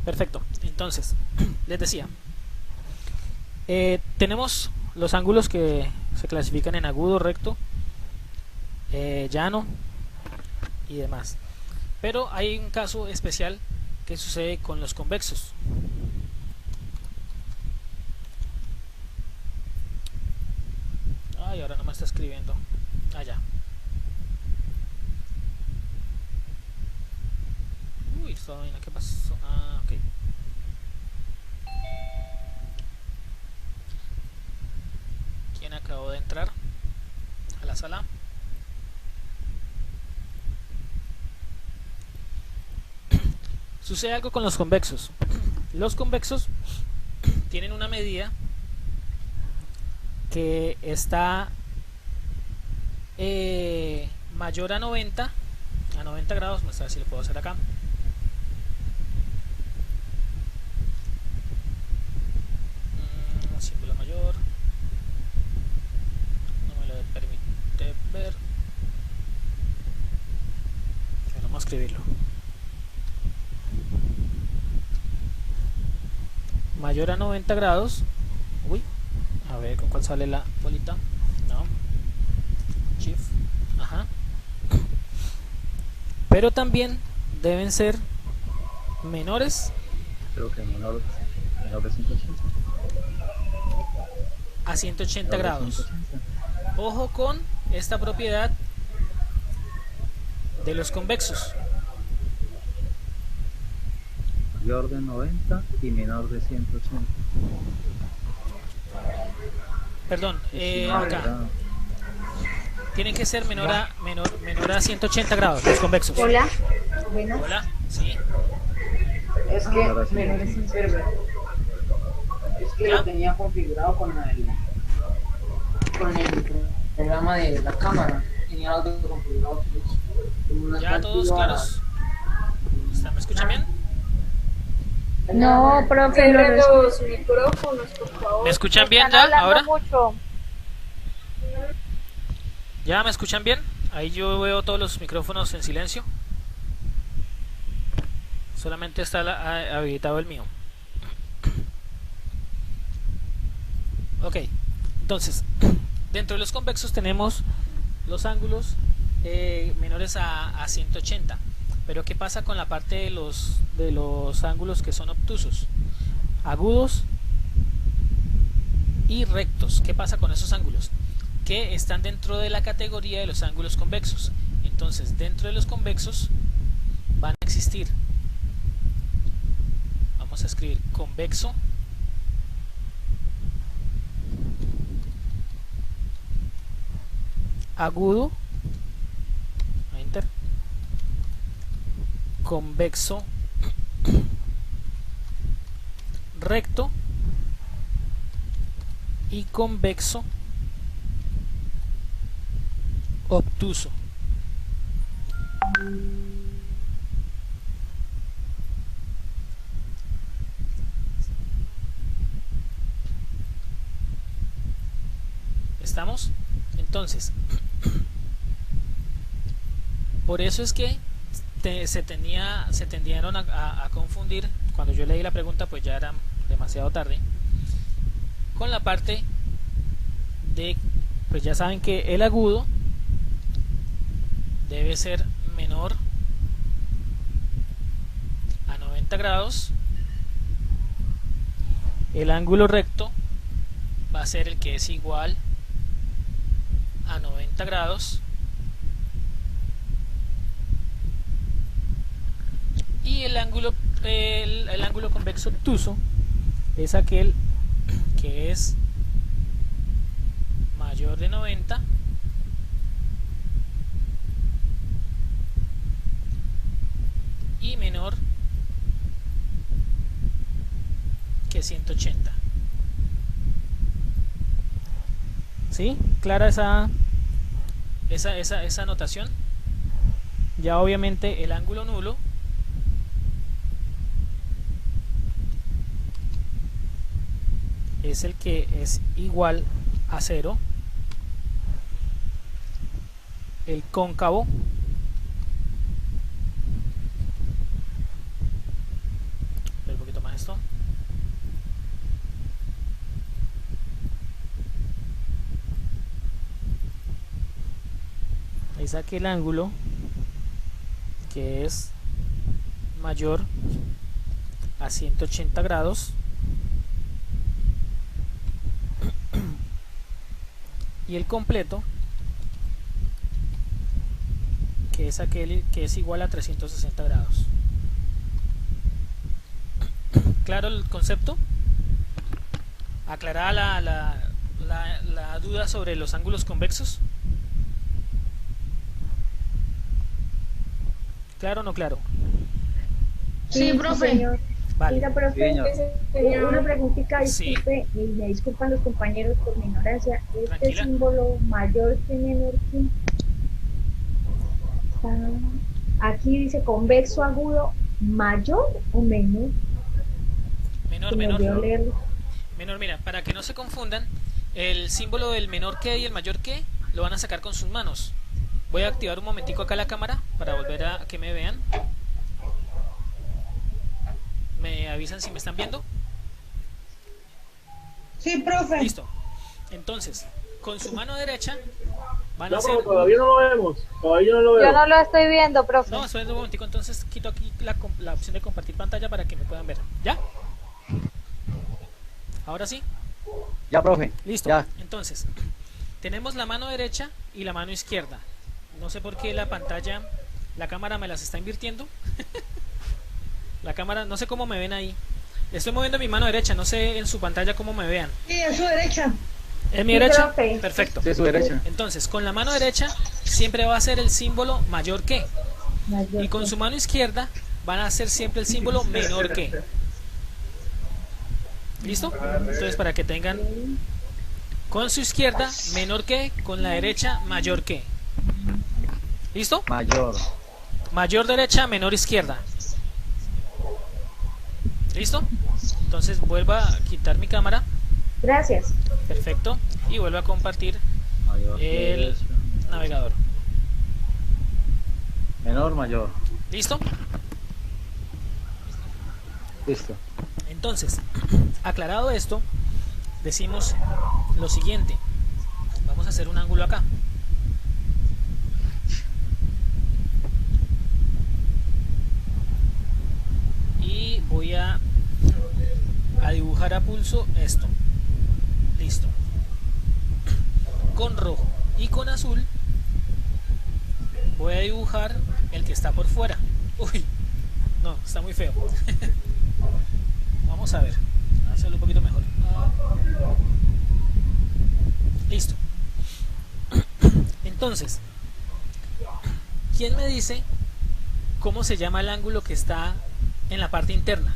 Perfecto. Entonces, les decía, tenemos los ángulos que se clasifican en agudo, recto, llano y demás. Pero hay un caso especial que sucede con los convexos. Ay, ahora no me está escribiendo. Ah, ya. Uy, esta vaina, ¿qué pasó? Ah, ok. ¿Quién acabó de entrar a la sala? Sucede algo con los convexos. Los convexos tienen una medida que está mayor a 90 grados. Vamos a ver si lo puedo hacer acá. Símbolo mayor, no me lo permite ver. Vamos a escribirlo. Mayor a 90 grados. Uy, a ver con cuál sale la bolita. No, shift, ajá. Pero también deben ser menores, Creo que menor de 180. a 180 Menor de grados. 180. Ojo con esta propiedad de los convexos. Mayor de 90 y menor de 180. Perdón, acá. Verdad. Tienen que ser menor a 180 grados los convexos. Hola, buenas. Hola, sí. Es Ahora que sí. menor es un server. Es que ¿Ya? lo tenía configurado con el programa de la cámara. Tenía algo configurado. ¿Ya todos claros? ¿Me escuchan bien? No, profe, Cierren no los micrófonos, por favor. ¿Me escuchan bien están ya? hablando ¿Ahora? mucho. ¿Ya me escuchan bien? Ahí yo veo todos los micrófonos en silencio. Solamente está habilitado el mío. Ok, entonces, dentro de los convexos tenemos los ángulos menores a 180. Pero ¿qué pasa con la parte de los ángulos que son obtusos? Agudos y rectos. ¿Qué pasa con esos ángulos? Que están dentro de la categoría de los ángulos convexos. Entonces, dentro de los convexos van a existir, vamos a escribir convexo, agudo, enter, convexo recto y convexo obtuso. ¿Estamos? Entonces, por eso es que se tendieron a confundir. Cuando yo leí la pregunta, pues ya era demasiado tarde, con la parte de, pues ya saben que el agudo debe ser menor a 90 grados, el ángulo recto va a ser el que es igual a 90 grados y el ángulo convexo obtuso es aquel que es mayor de 90 y menor que 180. ¿Sí? ¿Clara esa anotación? Ya obviamente el ángulo nulo es el que es igual a 0. El cóncavo ¿Listo? Ahí saqué el ángulo que es mayor a 180 grados y el completo que es aquel que es igual a 360 grados. ¿Claro el concepto? ¿Aclarada la duda sobre los ángulos convexos? ¿Claro o no claro? Sí, profe. Señor. Vale. Oiga, profe, Señor. una preguntita, Sí. disculpe, y me disculpan los compañeros por mi ignorancia. Este Tranquila. símbolo mayor que menor que aquí dice convexo agudo, ¿mayor o menor? Menor, Se me olvidó menor. leerlo. Menor, mira, para que no se confundan, el símbolo del menor que y el mayor que lo van a sacar con sus manos. Voy a activar un momentico acá la cámara para volver a que me vean. ¿Me avisan si me están viendo? Sí, profe. Listo. Entonces, con su mano derecha van a No, hacer... pero todavía no lo vemos. Todavía no lo veo. Yo no lo estoy viendo, profe. No, esperen un momentico, entonces quito aquí la opción de compartir pantalla para que me puedan ver. ¿Ya? Ahora sí. Ya, profe. Listo. Ya. Entonces, tenemos la mano derecha y la mano izquierda. No sé por qué la pantalla, la cámara me las está invirtiendo. La cámara, no sé cómo me ven ahí. Estoy moviendo mi mano derecha, no sé en su pantalla cómo me vean. Sí, a su derecha. ¿Es mi Sí, derecha? profe. Perfecto. De su derecha. Entonces, con la mano derecha siempre va a ser el símbolo mayor que. Mayor Y con que. su mano izquierda van a hacer siempre el símbolo menor que. ¿Listo? Entonces, para que tengan con su izquierda menor que, con la derecha mayor que. ¿Listo? Mayor. Mayor derecha, menor izquierda. ¿Listo? Entonces vuelvo a quitar mi cámara. Gracias. Perfecto. Y vuelvo a compartir Mayor. el derecha. navegador. Menor, mayor. ¿Listo? Listo. Entonces, aclarado esto, decimos lo siguiente. Vamos a hacer un ángulo acá. Y voy a dibujar a pulso esto. Listo. Con rojo y con azul voy a dibujar el que está por fuera. Uy, no, está muy feo. Vamos a ver, a hacerlo un poquito mejor. Listo. Entonces, ¿quién me dice cómo se llama el ángulo que está en la parte interna?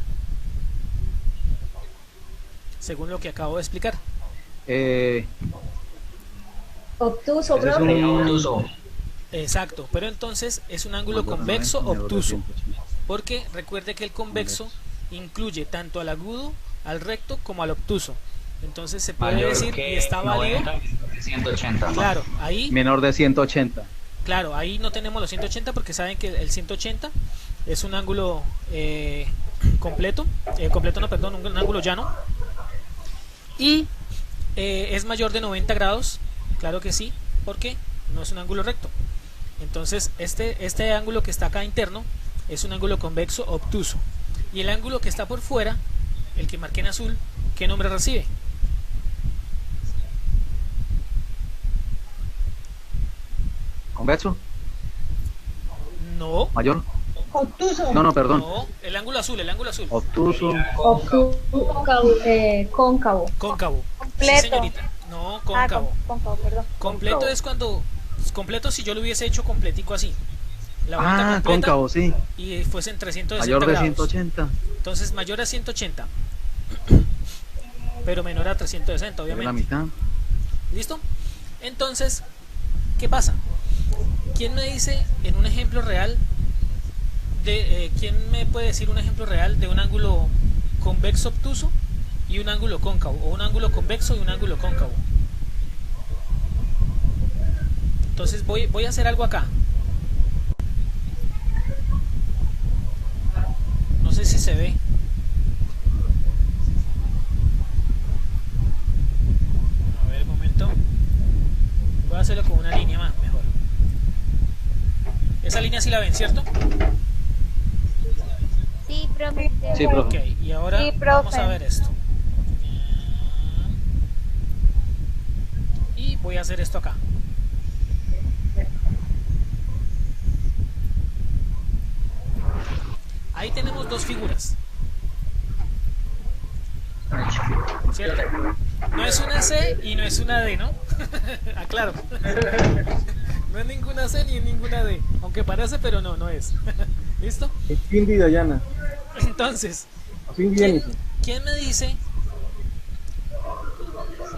Según lo que acabo de explicar. Obtuso, Ese es profe. un Exacto, pero entonces es un ángulo ángulo convexo 90, menor obtuso. 280. Porque recuerde que el convexo incluye tanto al agudo, al recto como al obtuso. Entonces se puede Mayor decir que y está válido. 90, 180. Claro, ahí, Menor de 180. claro, ahí no tenemos los 180 porque saben que el 180 es un ángulo completo, completo no, perdón, un ángulo llano. Y es mayor de 90 grados, claro que sí, porque no es un ángulo recto. Entonces este ángulo que está acá interno es un ángulo convexo obtuso. Y el ángulo que está por fuera, el que marqué en azul, ¿qué nombre recibe? ¿Convexo? No, ¿Mayor? Obtuso. No, perdón. no, el ángulo azul, Obtuso. Obtuso, cóncavo. cóncavo. Completo. Sí, señorita. No, Ah, cóncavo. cóncavo, perdón. Completo es cuando, completo si yo lo hubiese hecho completico así. La vuelta Ah, completa cóncavo, sí. y fuesen 360 Mayor de grados. 180. Entonces mayor a 180, pero menor a 360, De la obviamente. mitad. ¿Listo? Entonces, ¿qué pasa? ¿Quién me dice en un ejemplo real quién me puede decir un ejemplo real de un ángulo convexo obtuso y un ángulo cóncavo, o un ángulo convexo y un ángulo cóncavo? Entonces voy a hacer algo acá. No sé si se ve. Esa línea sí la ven, ¿cierto? Sí, profe. Sí, Ok, profe. y ahora Sí, profe. vamos a ver esto. Y voy a hacer esto acá. Ahí tenemos dos figuras, ¿cierto? No es una C y no es una D, ¿no? Aclaro. No es ninguna C ni ninguna D. Aunque parece, pero no, no es. ¿Listo? Cindy y Dayana. Entonces, Cindy y ¿quién, Jennifer. quién me dice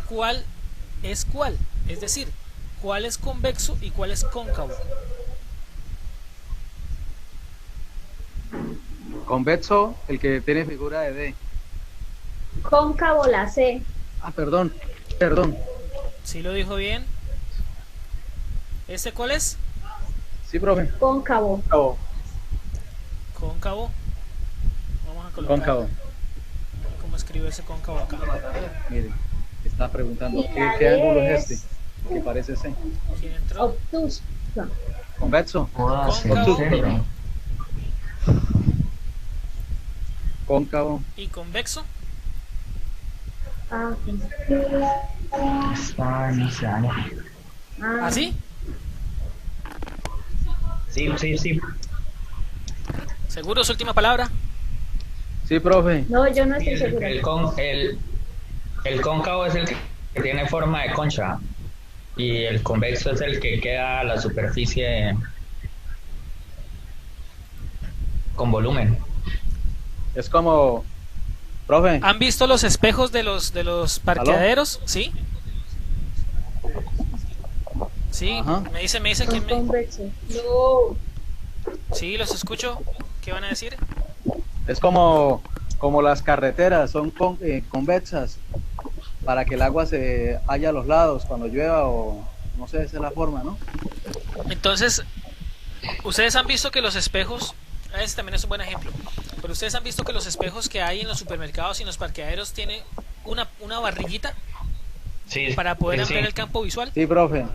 cuál es cuál? Es decir, cuál es convexo y cuál es cóncavo. Convexo, el que tiene figura de D. Cóncavo la C. Ah, perdón. Perdón. ¿Sí lo dijo bien? ¿Este cuál es? Sí, profe. Cóncavo. Cabo. Cóncavo. Vamos a colocar. Cóncavo. ¿Cómo escribo ese cóncavo acá? Mire, está preguntando, Y ¿qué, la qué ángulo D es este? Que parece C. ¿Quién entró? Obtuso. Convexo. Cóncavo Cóncavo. y convexo. Ah, sí. Ah, ¿Así? Sí. ¿Seguro su última palabra? Sí, profe. no, yo no estoy El, segura. el cóncavo es el que tiene forma de concha y el convexo es el que queda a la superficie con volumen. Es como... Profe. ¿Han visto los espejos de los parqueaderos? ¿Sí? Sí, Ajá. me dice Son quién me... convexos. No. Sí, los escucho. ¿Qué van a decir? Es como las carreteras, son convexas, para que el agua se haya a los lados cuando llueva o no sé, esa es la forma, ¿no? Entonces, ustedes han visto que los espejos, este también es un buen ejemplo, pero ustedes han visto que los espejos que hay en los supermercados y en los parqueaderos tienen una barriguita Sí, para poder sí, ampliar sí. el campo visual. Sí, profe.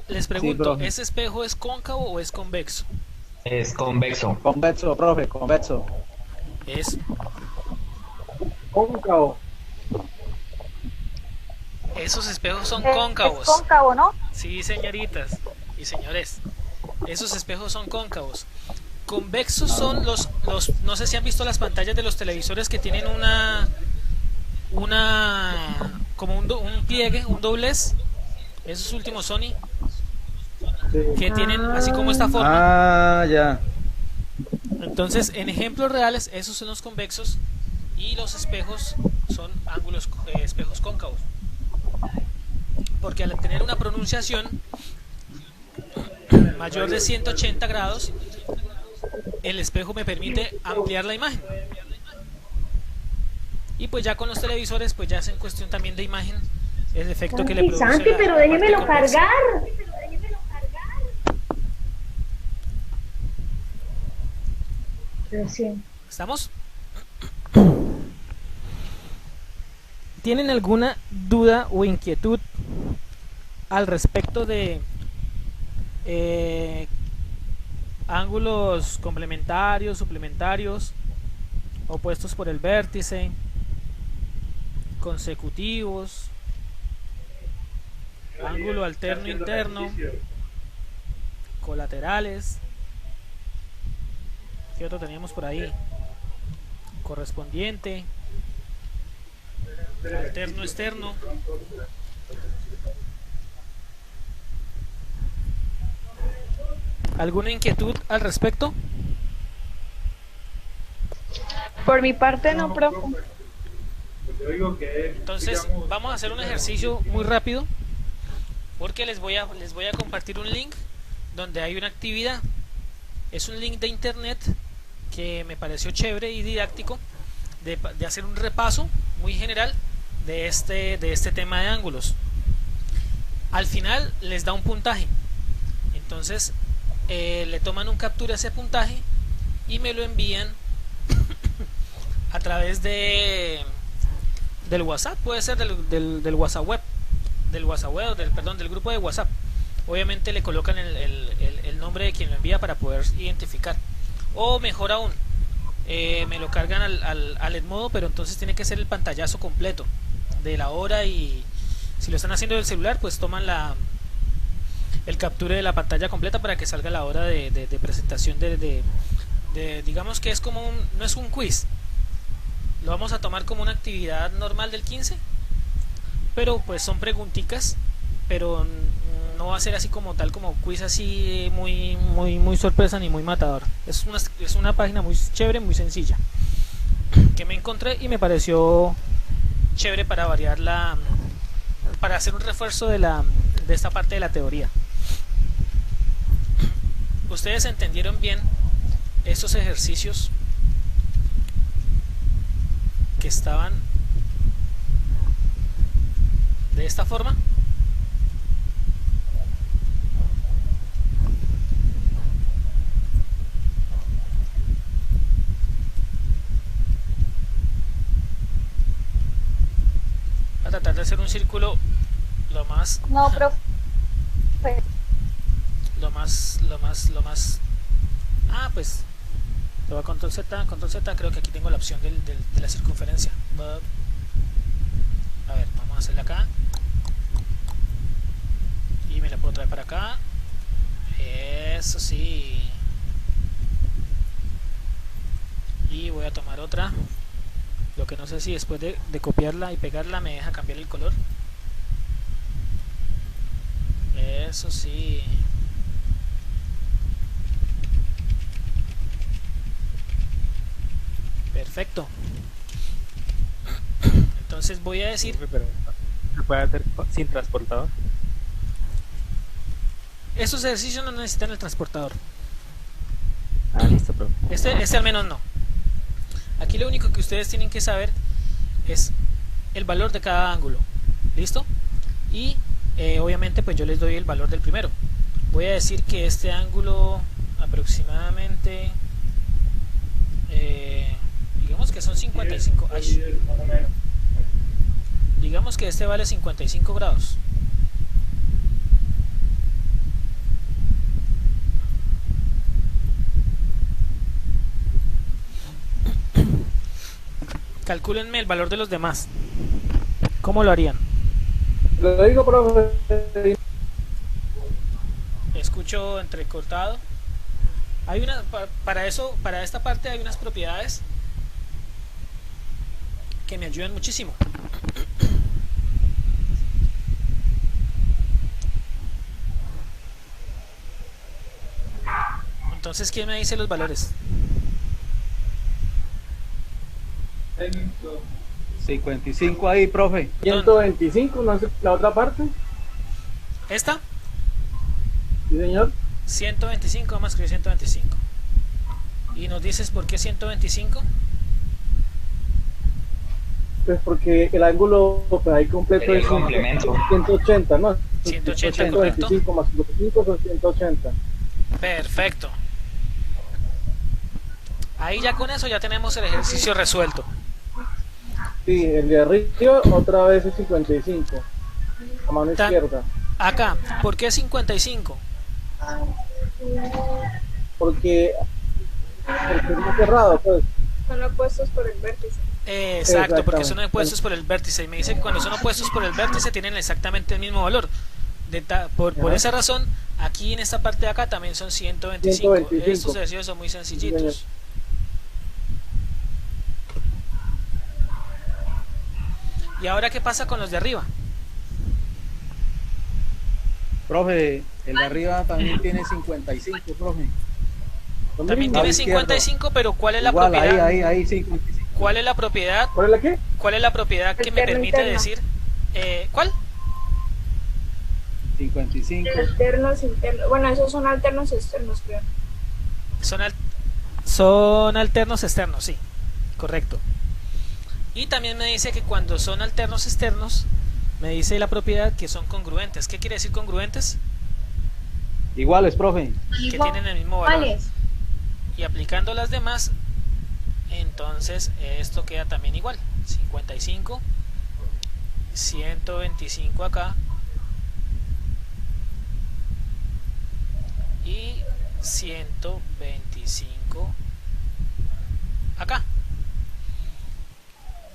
Les pregunto, profe. ¿ese espejo es cóncavo o es convexo? Es convexo. Convexo, profe, convexo. Es Cóncavo. Esos espejos son Es cóncavos. cóncavo, ¿no? Sí, señoritas y señores. Esos espejos son cóncavos. Convexos son los no sé si han visto las pantallas de los televisores que tienen como un pliegue, un doblez. Esos últimos Sony que tienen así como esta forma. Ah, ya. Entonces, en ejemplos reales, esos son los convexos y los espejos son espejos cóncavos. Porque al tener una pronunciación mayor de 180 grados, el espejo me permite ampliar la imagen. Y pues ya con los televisores, pues ya es en cuestión también de imagen el efecto que le produce Santi, la pero parte déjemelo convexa. cargar. Recién. ¿Estamos? ¿Tienen alguna duda o inquietud al respecto de ángulos complementarios, suplementarios, opuestos por el vértice, consecutivos, ángulo alterno interno, colaterales? ¿Qué otro teníamos por ahí? Correspondiente, alterno externo. ¿Alguna inquietud al respecto? Por mi parte no, profe. Entonces vamos a hacer un ejercicio muy rápido porque les voy a compartir un link donde hay una actividad. Es un link de internet que me pareció chévere y didáctico de hacer un repaso muy general de este tema de ángulos. Al final les da un puntaje. Entonces le toman un captura a ese puntaje y me lo envían a través del WhatsApp, puede ser del WhatsApp web, del grupo de WhatsApp. Obviamente le colocan el nombre nombre de quien lo envía para poder identificar. O mejor aún, me lo cargan al Edmodo, pero entonces tiene que ser el pantallazo completo de la hora, y si lo están haciendo del celular, pues toman el capture de la pantalla completa para que salga la hora de presentación digamos que es como no es un quiz, lo vamos a tomar como una actividad normal del 15, pero pues son preguntitas, pero no va a ser así como tal, como quiz así muy sorpresa ni muy matador. Es una página muy chévere, muy sencilla, que me encontré y me pareció chévere para variar para hacer un refuerzo de esta parte de la teoría. ¿Ustedes entendieron bien estos ejercicios que estaban de esta forma? A tratar de hacer un círculo lo más No, profe. pues lo voy a control Z, creo que aquí tengo la opción de la circunferencia. A ver, vamos a hacerla acá y me la puedo traer para acá. Eso sí. Y voy a tomar otra. Lo que no sé si después de copiarla y pegarla me deja cambiar el color. Eso sí. Perfecto. Entonces voy a decir... Pero ¿se puede hacer sin transportador? Estos ejercicios no necesitan el transportador. Ah, listo, profe. Este al menos no. Aquí lo único que ustedes tienen que saber es el valor de cada ángulo. ¿Listo? Y obviamente pues yo les doy el valor del primero. Voy a decir que este ángulo aproximadamente digamos que son 55. Ay, digamos que este vale 55 grados. Calcúlenme el valor de los demás. ¿Cómo lo harían? Lo digo, profe. Escucho entrecortado. Hay una para esta parte hay unas propiedades que me ayudan muchísimo. Entonces, ¿quién me dice los valores? 55 ahí, profe. 125, no sé, la otra parte. ¿Esta? Sí, señor. 125, vamos a escribir 125. ¿Y nos dices por qué 125? Pues porque el ángulo pues, ahí completo El es complemento. 180, ¿no? 180, correcto. 125 más 55 son 180. Perfecto. Ahí ya con eso ya tenemos el ejercicio resuelto. Sí, el de arriba otra vez es 55. A mano izquierda. Acá, ¿por qué 55? Porque es cerrado, pues. Son opuestos por el vértice. Exacto, porque son opuestos por el vértice. Y me dice que cuando son opuestos por el vértice tienen exactamente el mismo valor. Por esa razón, aquí en esta parte de acá también son 125. Estos ejercicios son muy sencillitos. ¿Y ahora qué pasa con los de arriba? Profe, el de arriba también tiene 55, profe. También tiene 55, pero ¿cuál es la Igual, propiedad? ahí 55. ¿Cuál es la propiedad? ¿Cuál es la qué? ¿Cuál es la propiedad que me permite decir? ¿Cuál? 55. Alternos, internos. Bueno, esos son alternos externos, creo. Son alternos externos, sí, correcto. Y también me dice que cuando son alternos externos, me dice la propiedad que son congruentes. ¿Qué quiere decir congruentes? Iguales, profe. Que tienen el mismo valor. Y aplicando las demás, entonces esto queda también igual. 55, 125 acá y 125 acá.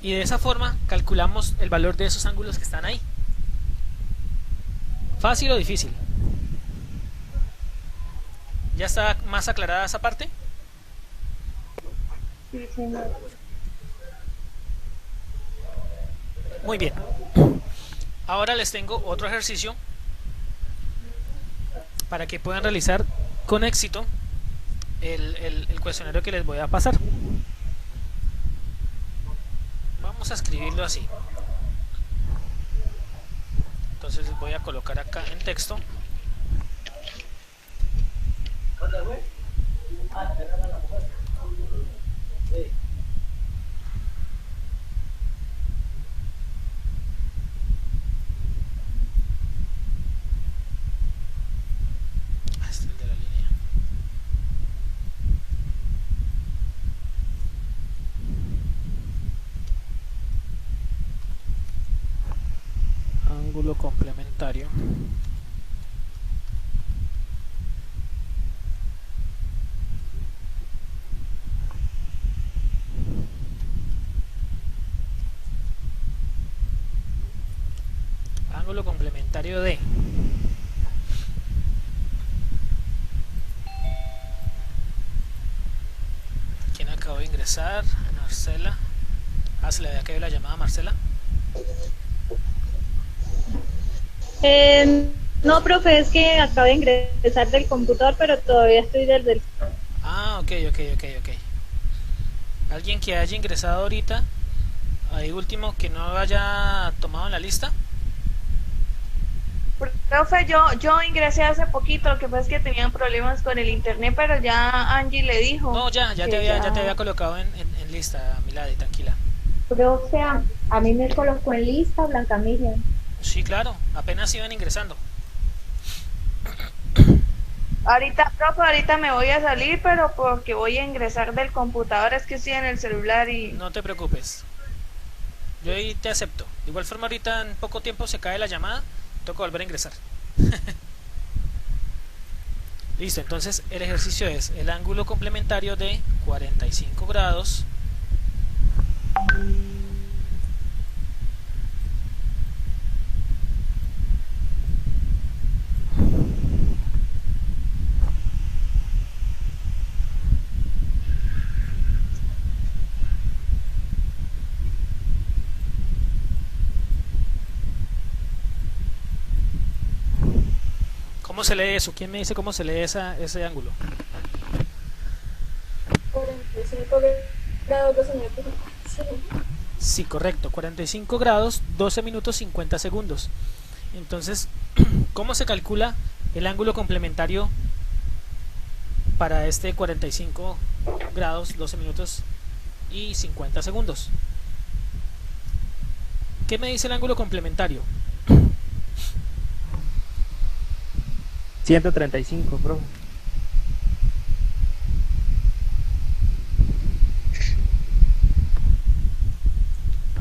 Y de esa forma calculamos el valor de esos ángulos que están ahí. ¿Fácil o difícil? ¿Ya está más aclarada esa parte? Sí, señor. Muy bien. Ahora les tengo otro ejercicio para que puedan realizar con éxito el cuestionario que les voy a pasar. Vamos a escribirlo así. Entonces voy a colocar acá en texto. Este es el de la línea. Ángulo complementario. Ángulo complementario de ¿quién acabó de ingresar? Marcela. Se le había caído la llamada a Marcela. No, profe, es que acabo de ingresar del computador, pero todavía estoy desde el... Ah, ok. Alguien que haya ingresado ahorita, ahí último, que no haya tomado en la lista. Profe, yo ingresé hace poquito, lo que pasa es que tenían problemas con el internet, pero ya Angie le dijo. No, ya te había colocado en lista, Milady, tranquila. Profe, a mí me colocó en lista Blanca Miriam. Sí, claro, apenas iban ingresando. Ahorita me voy a salir, pero porque voy a ingresar del computador, es que estoy en el celular y... No te preocupes, yo ahí te acepto. De igual forma ahorita en poco tiempo se cae la llamada, toca volver a ingresar. Listo, entonces el ejercicio es el ángulo complementario de 45 grados ¿Cómo se lee eso? ¿Quién me dice cómo se lee ese ángulo? 45 grados, 12 minutos. Sí, correcto, 45 grados, 12 minutos 50 segundos. Entonces, ¿cómo se calcula el ángulo complementario para este 45 grados, 12 minutos y 50 segundos? ¿Qué me dice el ángulo complementario? 135, bro.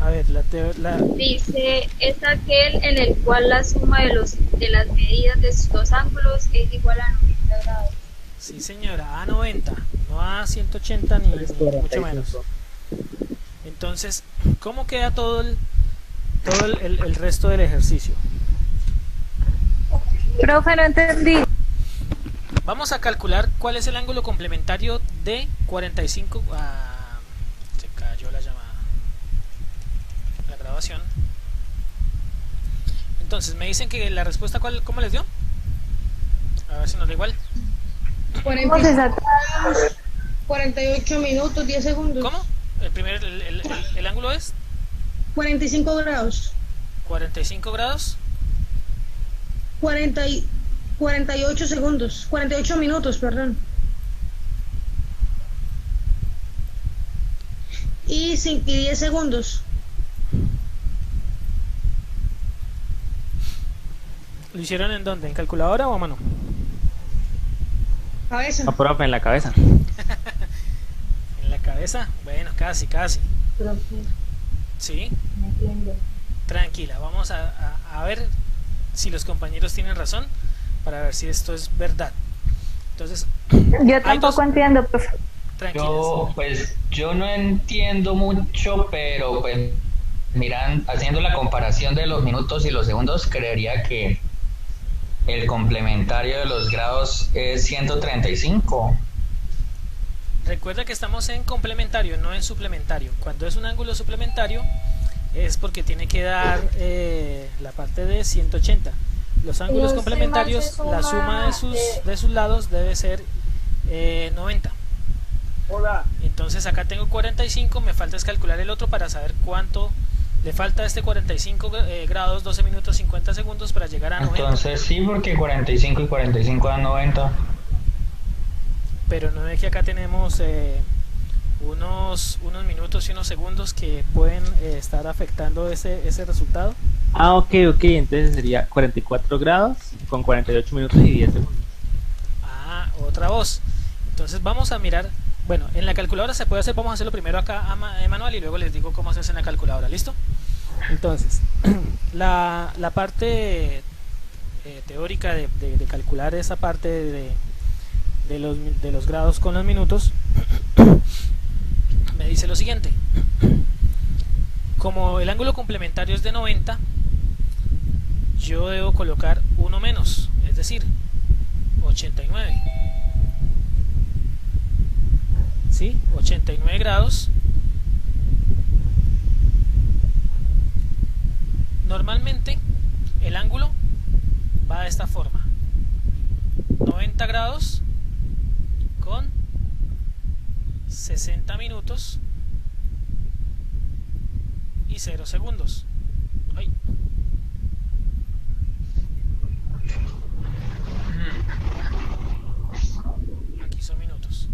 A ver, Dice, es aquel en el cual la suma de las medidas de estos ángulos es igual a 90 grados. Sí, señora, a 90, no a 180 ni mucho menos. Entonces, ¿cómo queda todo el resto del ejercicio? Profe, no entendí. Vamos a calcular cuál es el ángulo complementario de 45. Se cayó la llamada, la grabación. Entonces, me dicen que la respuesta, ¿cómo les dio? A ver si nos da igual. 48 minutos, 10 segundos. ¿Cómo? El ángulo es 45 grados. 45 grados. 48 segundos. 48 minutos, perdón. Y 10 segundos. ¿Lo hicieron en dónde? ¿En calculadora o a mano? Cabeza. No, profe, en la cabeza. ¿En la cabeza? Bueno, casi. Profe, ¿Sí? no entiendo. Tranquila, vamos a ver si los compañeros tienen razón para ver si esto es verdad. Entonces, Yo hay tampoco dos- entiendo, profe. tranquilas. Yo no entiendo mucho, pero pues miran, haciendo la comparación de los minutos y los segundos, creería que el complementario de los grados es 135. Recuerda que estamos en complementario, no en suplementario. Cuando es un ángulo suplementario es porque tiene que dar la parte de 180. Los ángulos Los complementarios, demás se la suma, suma de sus lados debe ser 90. Hola. Entonces acá tengo 45, me falta es calcular el otro para saber cuánto le falta a este 45 grados, 12 minutos 50 segundos para llegar a 90. Entonces sí, porque 45 y 45 dan 90. Pero no es que acá tenemos unos minutos y unos segundos que pueden estar afectando ese resultado. Ah, ok, entonces sería 44 grados con 48 minutos y 10 segundos. Ah, otra voz. Entonces vamos a mirar. Bueno, en la calculadora se puede hacer, vamos a hacerlo primero acá manual y luego les digo cómo se hace en la calculadora, ¿listo? Entonces, la parte teórica de calcular esa parte de los grados con los minutos me dice lo siguiente: como el ángulo complementario es de 90, yo debo colocar uno menos, es decir, 89. ¿Sí? 89 grados. Normalmente el ángulo va de esta forma: 90 grados con 60 minutos y 0 segundos. Ay. Aquí son minutos.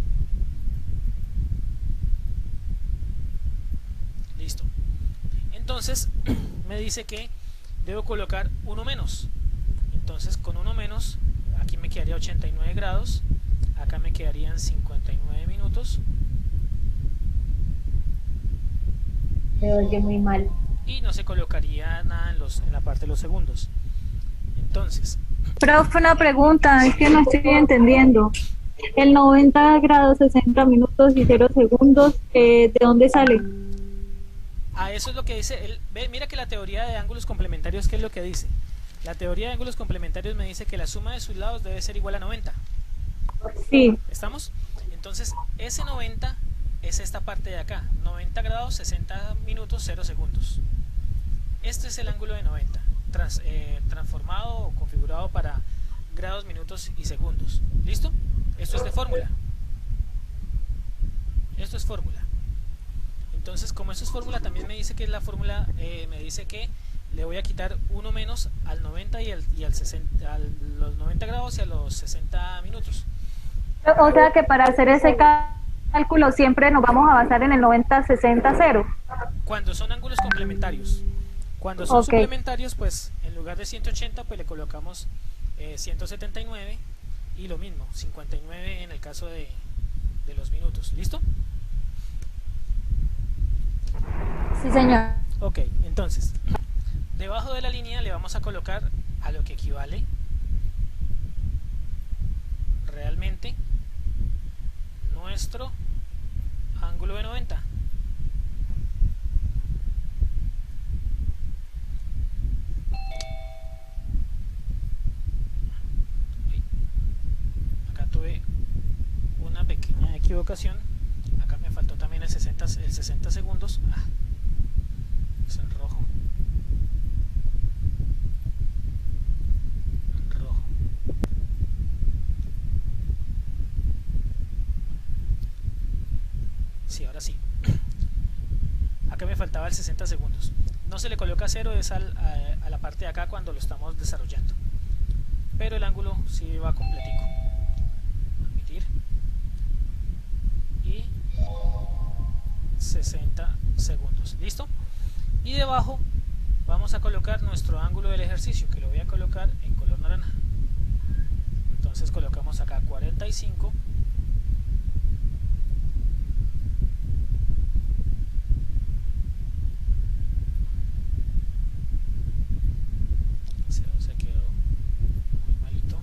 Listo. Entonces me dice que debo colocar uno menos. Entonces con uno menos aquí me quedaría 89 grados, acá me quedarían 59 minutos. Me oye muy mal. Y no se colocaría nada en la parte de los segundos. Entonces, Profe, una pregunta, es que no estoy entendiendo. El 90 grados, 60 minutos y 0 segundos, ¿de dónde sale? a eso es lo que dice. Mira que la teoría de ángulos complementarios, ¿qué es lo que dice? La teoría de ángulos complementarios me dice que la suma de sus lados debe ser igual a 90. Sí. ¿Estamos? Entonces, ese 90 es esta parte de acá. 90 grados, 60 minutos, 0 segundos. Este es el ángulo de 90, transformado o configurado para grados, minutos y segundos. ¿Listo? Esto es de fórmula. Esto es fórmula. Entonces, como esto es fórmula, también me dice que la fórmula me dice que le voy a quitar uno menos al 90 y al 60, a los 90 grados y a los 60 minutos. O sea que para hacer ese cálculo siempre nos vamos a basar en el 90, 60, 0. Cuando son ángulos complementarios. Cuando son Okay. suplementarios, pues en lugar de 180, pues le colocamos 179 y lo mismo, 59 en el caso de los minutos. ¿Listo? Sí, señor. Ok, entonces, debajo de la línea le vamos a colocar a lo que equivale realmente nuestro ángulo de 90. Acá tuve una pequeña equivocación. Acá me faltó también el 60 segundos. Es en rojo. En rojo. Sí, ahora sí. Acá me faltaba el 60 segundos. No se le coloca 0, es a la parte de acá cuando lo estamos desarrollando. Pero el ángulo sí va completico. Admitir. Y 60 segundos. ¿Listo? Y debajo vamos a colocar nuestro ángulo del ejercicio, que lo voy a colocar en color naranja. Entonces colocamos acá 45. Se quedó muy malito.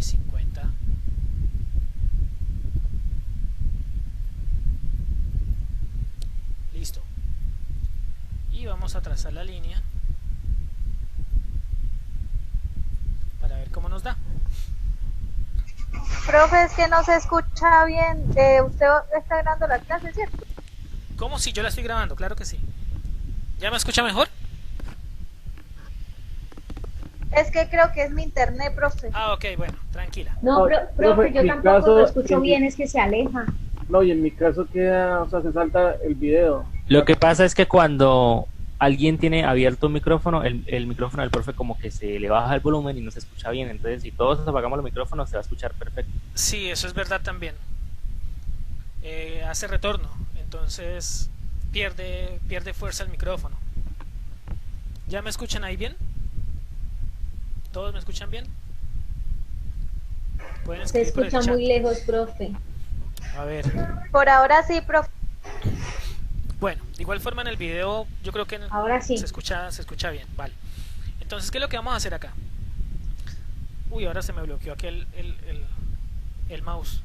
50. Listo. Y vamos a trazar la línea para ver cómo nos da. Profe, es que no se escucha bien. Usted está grabando la clase, ¿cierto? ¿Cómo? Si yo la estoy grabando, claro que sí. ¿Ya me escucha mejor? Es que creo que es mi internet, profe. Ah, ok, bueno, tranquila. No, profe, yo tampoco lo escucho bien, es que se aleja. No, y en mi caso queda, o sea, se salta el video. Lo que pasa es que cuando alguien tiene abierto un micrófono, el micrófono del profe como que se le baja el volumen y no se escucha bien. Entonces, si todos apagamos los micrófonos, se va a escuchar perfecto. Sí, eso es verdad también. Hace retorno, entonces pierde fuerza el micrófono. ¿Ya me escuchan ahí bien? ¿Todos me escuchan bien? ¿Pueden Se escribir por el escucha chat? muy lejos, profe. A ver. Por ahora sí, profe. Bueno, de igual forma en el video yo creo que ahora sí se escucha bien, vale. Entonces, ¿qué es lo que vamos a hacer acá? Uy, ahora se me bloqueó aquí el mouse.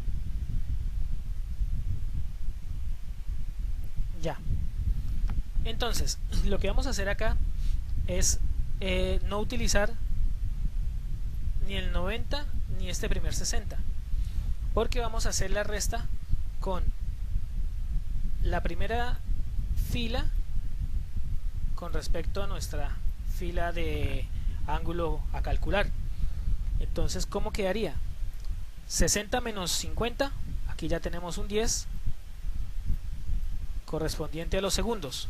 Ya. Entonces, lo que vamos a hacer acá es no utilizar ni el 90 ni este primer 60, porque vamos a hacer la resta con la primera fila con respecto a nuestra fila de ángulo a calcular. Entonces, ¿cómo quedaría? 60 menos 50, aquí ya tenemos un 10 correspondiente a los segundos.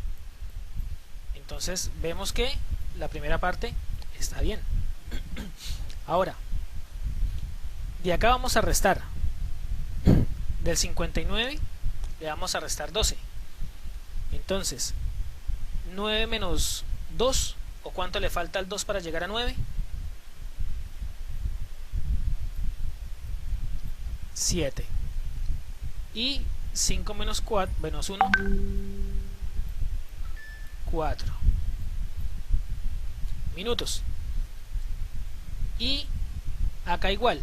Entonces vemos que la primera parte está bien. Ahora, de acá vamos a restar. Del 59 le vamos a restar 12. Entonces, 9 menos 2, ¿o cuánto le falta al 2 para llegar a 9? 7. Y 5 menos 4, menos 1, 4 minutos. Y acá igual,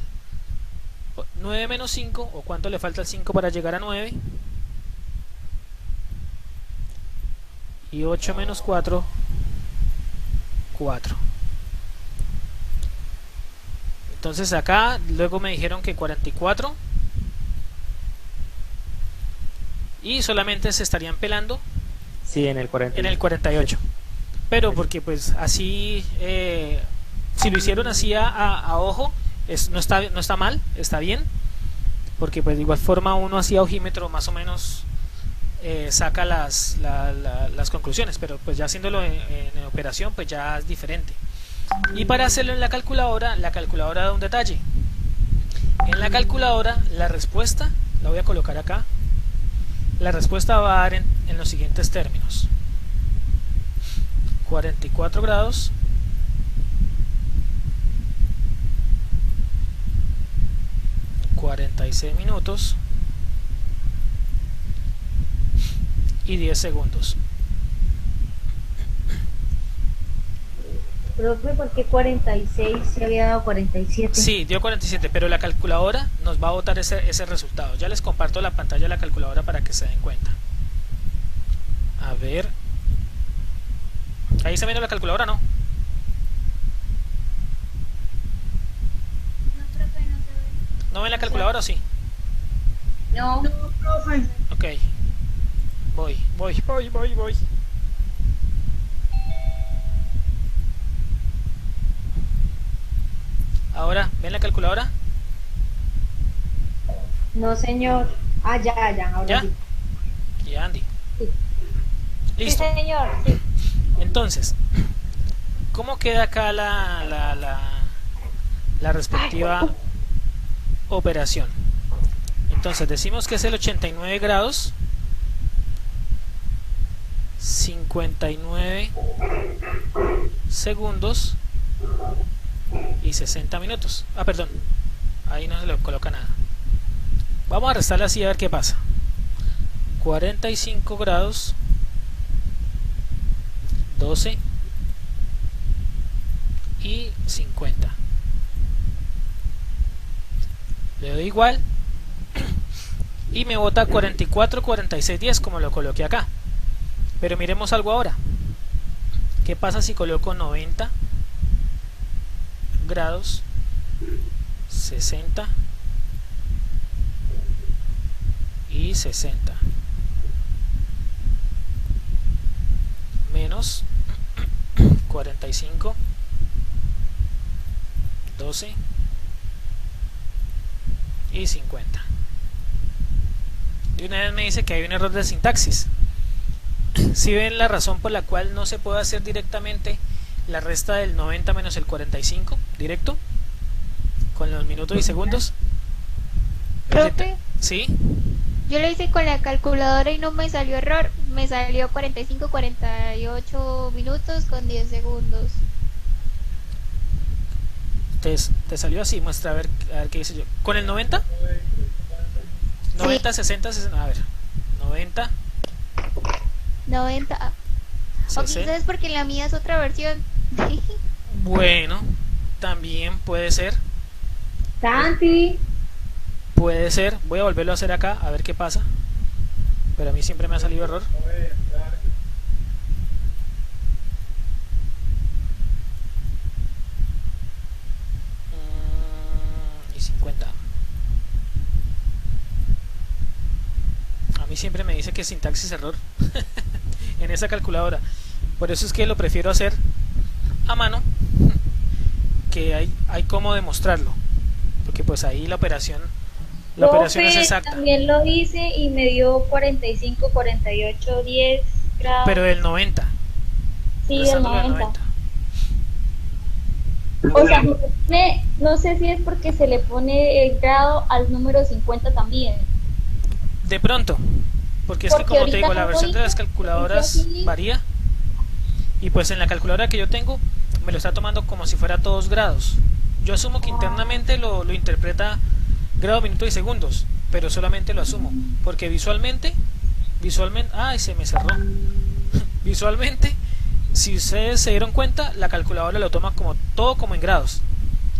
9 menos 5, o cuánto le falta al 5 para llegar a 9, y 8 menos 4, 4. Entonces acá luego me dijeron que 44, y solamente se estarían pelando sí, en el 48. En el 48. Pero porque pues así, si lo hicieron así a ojo, no está mal, está bien, porque pues de igual forma uno así a ojímetro más o menos saca las conclusiones, pero pues ya haciéndolo en operación pues ya es diferente. Y para hacerlo en la calculadora da un detalle. En la calculadora la respuesta, la voy a colocar acá, la respuesta va a dar en los siguientes términos: 44 grados, 46 minutos y 10 segundos. Profe, ¿por qué 46 se había dado 47? Sí, dio 47, pero la calculadora nos va a botar ese resultado. Ya les comparto la pantalla de la calculadora para que se den cuenta. A ver. Ahí está viendo la calculadora, ¿no? ¿No ven la calculadora o sí? No, profe. Ok. Voy. Ahora, ¿ven la calculadora? No, señor. Ah, ya, ahora ¿Ya? sí. Y Andy. Sí. Listo. Sí, señor, sí. Entonces, ¿cómo queda acá la respectiva operación? Entonces decimos que es el 89 grados, 59 segundos y 60 minutos. Ah, perdón, ahí no se le coloca nada. Vamos a restarle así a ver qué pasa. 45 grados, 12 y 50. Le doy igual y me bota 44, 46, 10 como lo coloqué acá. Pero miremos algo ahora. ¿Qué pasa si coloco 90 grados, 60 y 60? Menos 45, 12 y 50. De una vez me dice que hay un error de sintaxis. Si ven la razón por la cual no se puede hacer directamente la resta del 90 menos el 45 directo con los minutos y segundos. Profe, ¿sí? Yo lo hice con la calculadora y no me salió error. Me salió 45, 48 minutos con 10 segundos. Te salió así, muestra a ver qué dice yo. ¿Con el 90? 90, sí. 60, 60, a ver. 90. 90. O quizás porque la mía es otra versión. Bueno, también puede ser. Santi. Puede ser. Voy a volverlo a hacer acá, a ver qué pasa. Pero a mí siempre me ha salido error. Y 50. A mí siempre me dice que sintaxis error en esa calculadora. Por eso es que lo prefiero hacer a mano, que hay cómo demostrarlo, porque pues ahí la operación es exacta. También lo hice y me dio 45, 48, 10 grados. Pero del 90. Sí, del 90. O sea, no sé si es porque se le pone el grado al número 50 también. De pronto, porque es que como te digo, la versión de las calculadoras varía. Y pues en la calculadora que yo tengo me lo está tomando como si fuera todos grados. Yo asumo que internamente lo interpreta grado, minuto y segundos, pero solamente lo asumo, porque visualmente, ay, se me cerró. Visualmente, si ustedes se dieron cuenta, la calculadora lo toma como todo como en grados.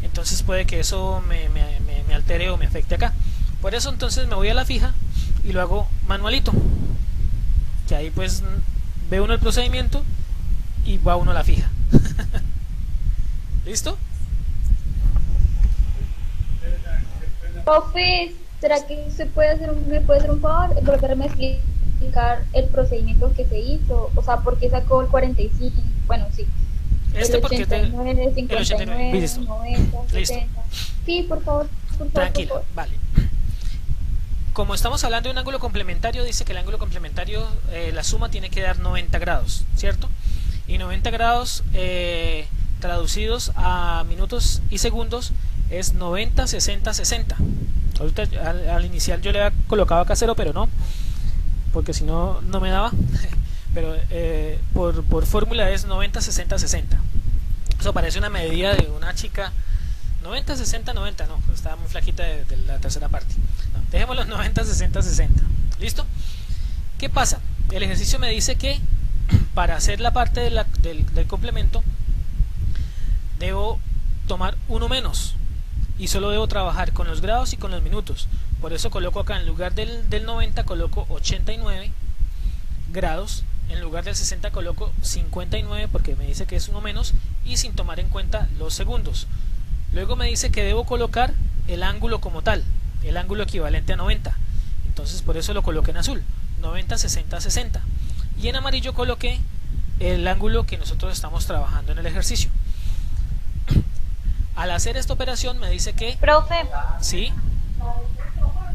Entonces puede que eso me altere o me afecte acá. Por eso entonces me voy a la fija y lo hago manualito, que ahí pues ve uno el procedimiento y va uno a la fija. ¿Listo? Profe, ¿será que me puede hacer un favor? Volverme a explicar el procedimiento que se hizo. O sea, ¿por qué sacó el 45? Bueno, sí. El porque 89, el 59, el 89. 90, Listo. 70. Sí, por favor. Tranquilo, por favor. vale. Como estamos hablando de un ángulo complementario, dice que el ángulo complementario, la suma tiene que dar 90 grados, ¿cierto? Y 90 grados traducidos a minutos y segundos es 90, 60, 60. Ahorita al inicial yo le había colocado acá 0, pero no, porque si no, no me daba. Pero por fórmula es 90, 60, 60. Eso parece una medida de una chica. 90, 60, 90, no, pues estaba muy flaquita de la tercera parte. No, dejemos los 90, 60, 60. ¿Listo? ¿Qué pasa? El ejercicio me dice que para hacer la parte del complemento debo tomar uno menos y solo debo trabajar con los grados y con los minutos. Por eso coloco acá, en lugar del 90 coloco 89 grados, en lugar del 60 coloco 59 porque me dice que es uno menos y sin tomar en cuenta los segundos. Luego me dice que debo colocar el ángulo como tal, el ángulo equivalente a 90. Entonces por eso lo coloqué en azul, 90, 60, 60. Y en amarillo coloqué el ángulo que nosotros estamos trabajando en el ejercicio. Al hacer esta operación me dice que... Profe. ¿Sí?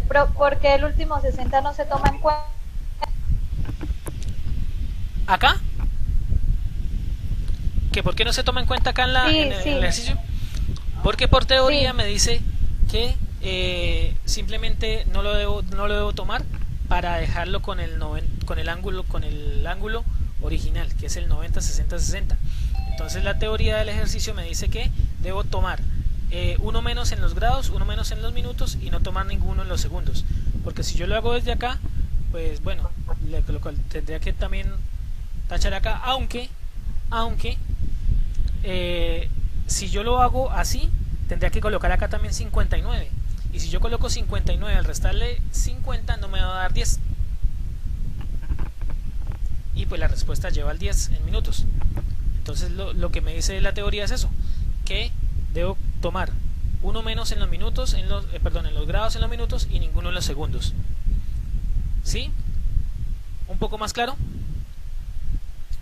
¿Por qué el último 60 no se toma en cuenta? ¿Acá? ¿Que por qué no se toma en cuenta acá en el ejercicio? Porque por teoría me dice que simplemente no lo debo tomar para dejarlo con el ángulo original, que es el 90, 60, 60. Entonces la teoría del ejercicio me dice que debo tomar uno menos en los grados, uno menos en los minutos y no tomar ninguno en los segundos. Porque si yo lo hago desde acá, pues bueno, tendría que también tachar acá, aunque si yo lo hago así, tendría que colocar acá también 59 Y si yo coloco 59 al restarle 50 no me va a dar 10. Y pues la respuesta lleva al 10 en minutos. Entonces lo que me dice la teoría es eso, que debo tomar uno menos en los minutos, en los grados en los minutos y ninguno en los segundos. ¿Sí? ¿Un poco más claro?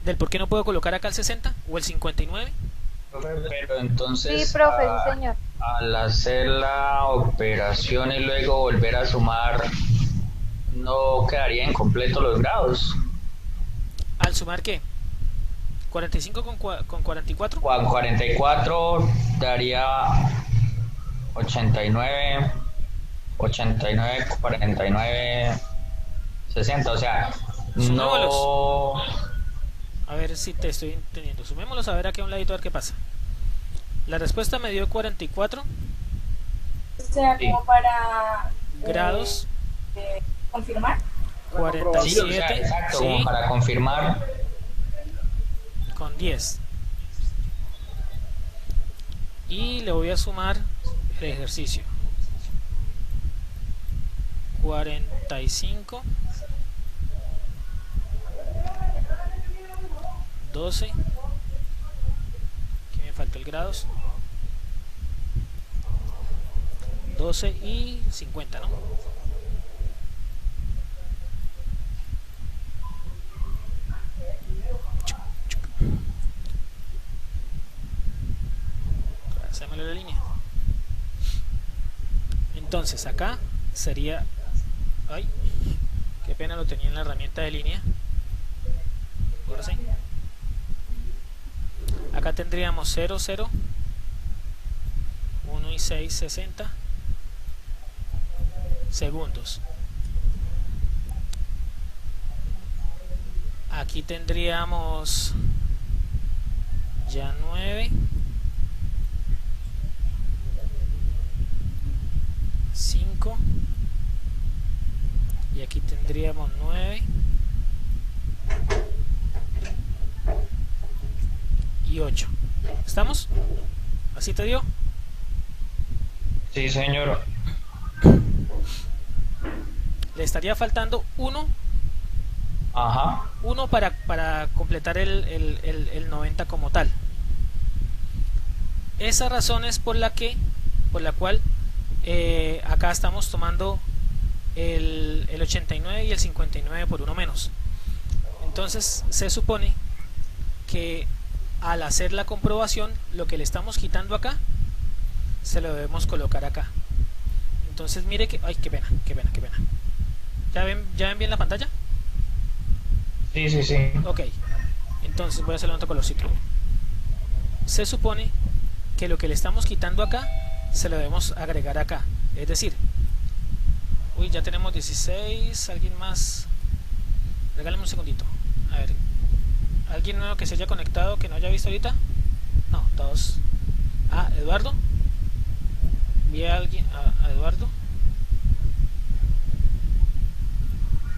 Del por qué no puedo colocar acá el 60 o el 59. Pero entonces, sí, profe, sí, señor. Al hacer la operación y luego volver a sumar, ¿no quedaría incompleto los grados? ¿Al sumar qué? ¿45 con 44? 44 daría 89, 49, 60, o sea, sumémoslos. No... A ver si te estoy entendiendo. Sumémoslos a ver aquí a un ladito a ver qué pasa. La respuesta me dio 44. O sea, como para... grados. ¿Confirmar? 47. Sí, o sea, exacto, sí, como para confirmar. Con 10. Y le voy a sumar el ejercicio. 45. 12. Aquí me faltó el grados. 12 y 50, ¿no? Hacémosle la línea. Entonces acá sería... ay, qué pena, lo tenía en la herramienta de línea. Ahora sí. Acá tendríamos 0, 0, 1 y 6, 60 segundos. Aquí tendríamos ya 9, 5, y aquí tendríamos 9 y 8. ¿Estamos? ¿Así te dio? Sí, señor. Le estaría faltando 1. Ajá. 1 para completar el 90 como tal. Esa razón es por la cual acá estamos tomando el 89 y el 59 por 1 menos. Entonces se supone que al hacer la comprobación, lo que le estamos quitando acá se lo debemos colocar acá. Entonces mire que... ay, qué pena. ¿Ya ven bien la pantalla? Sí, sí, sí. Ok, entonces voy a hacerlo en otro colorcito. Se supone que lo que le estamos quitando acá se lo debemos agregar acá. Es decir, uy, ya tenemos 16. ¿Alguien más? Regálame un segundito. A ver, ¿alguien nuevo que se haya conectado que no haya visto ahorita? No, todos. Ah, Eduardo. Vi a alguien, a Eduardo.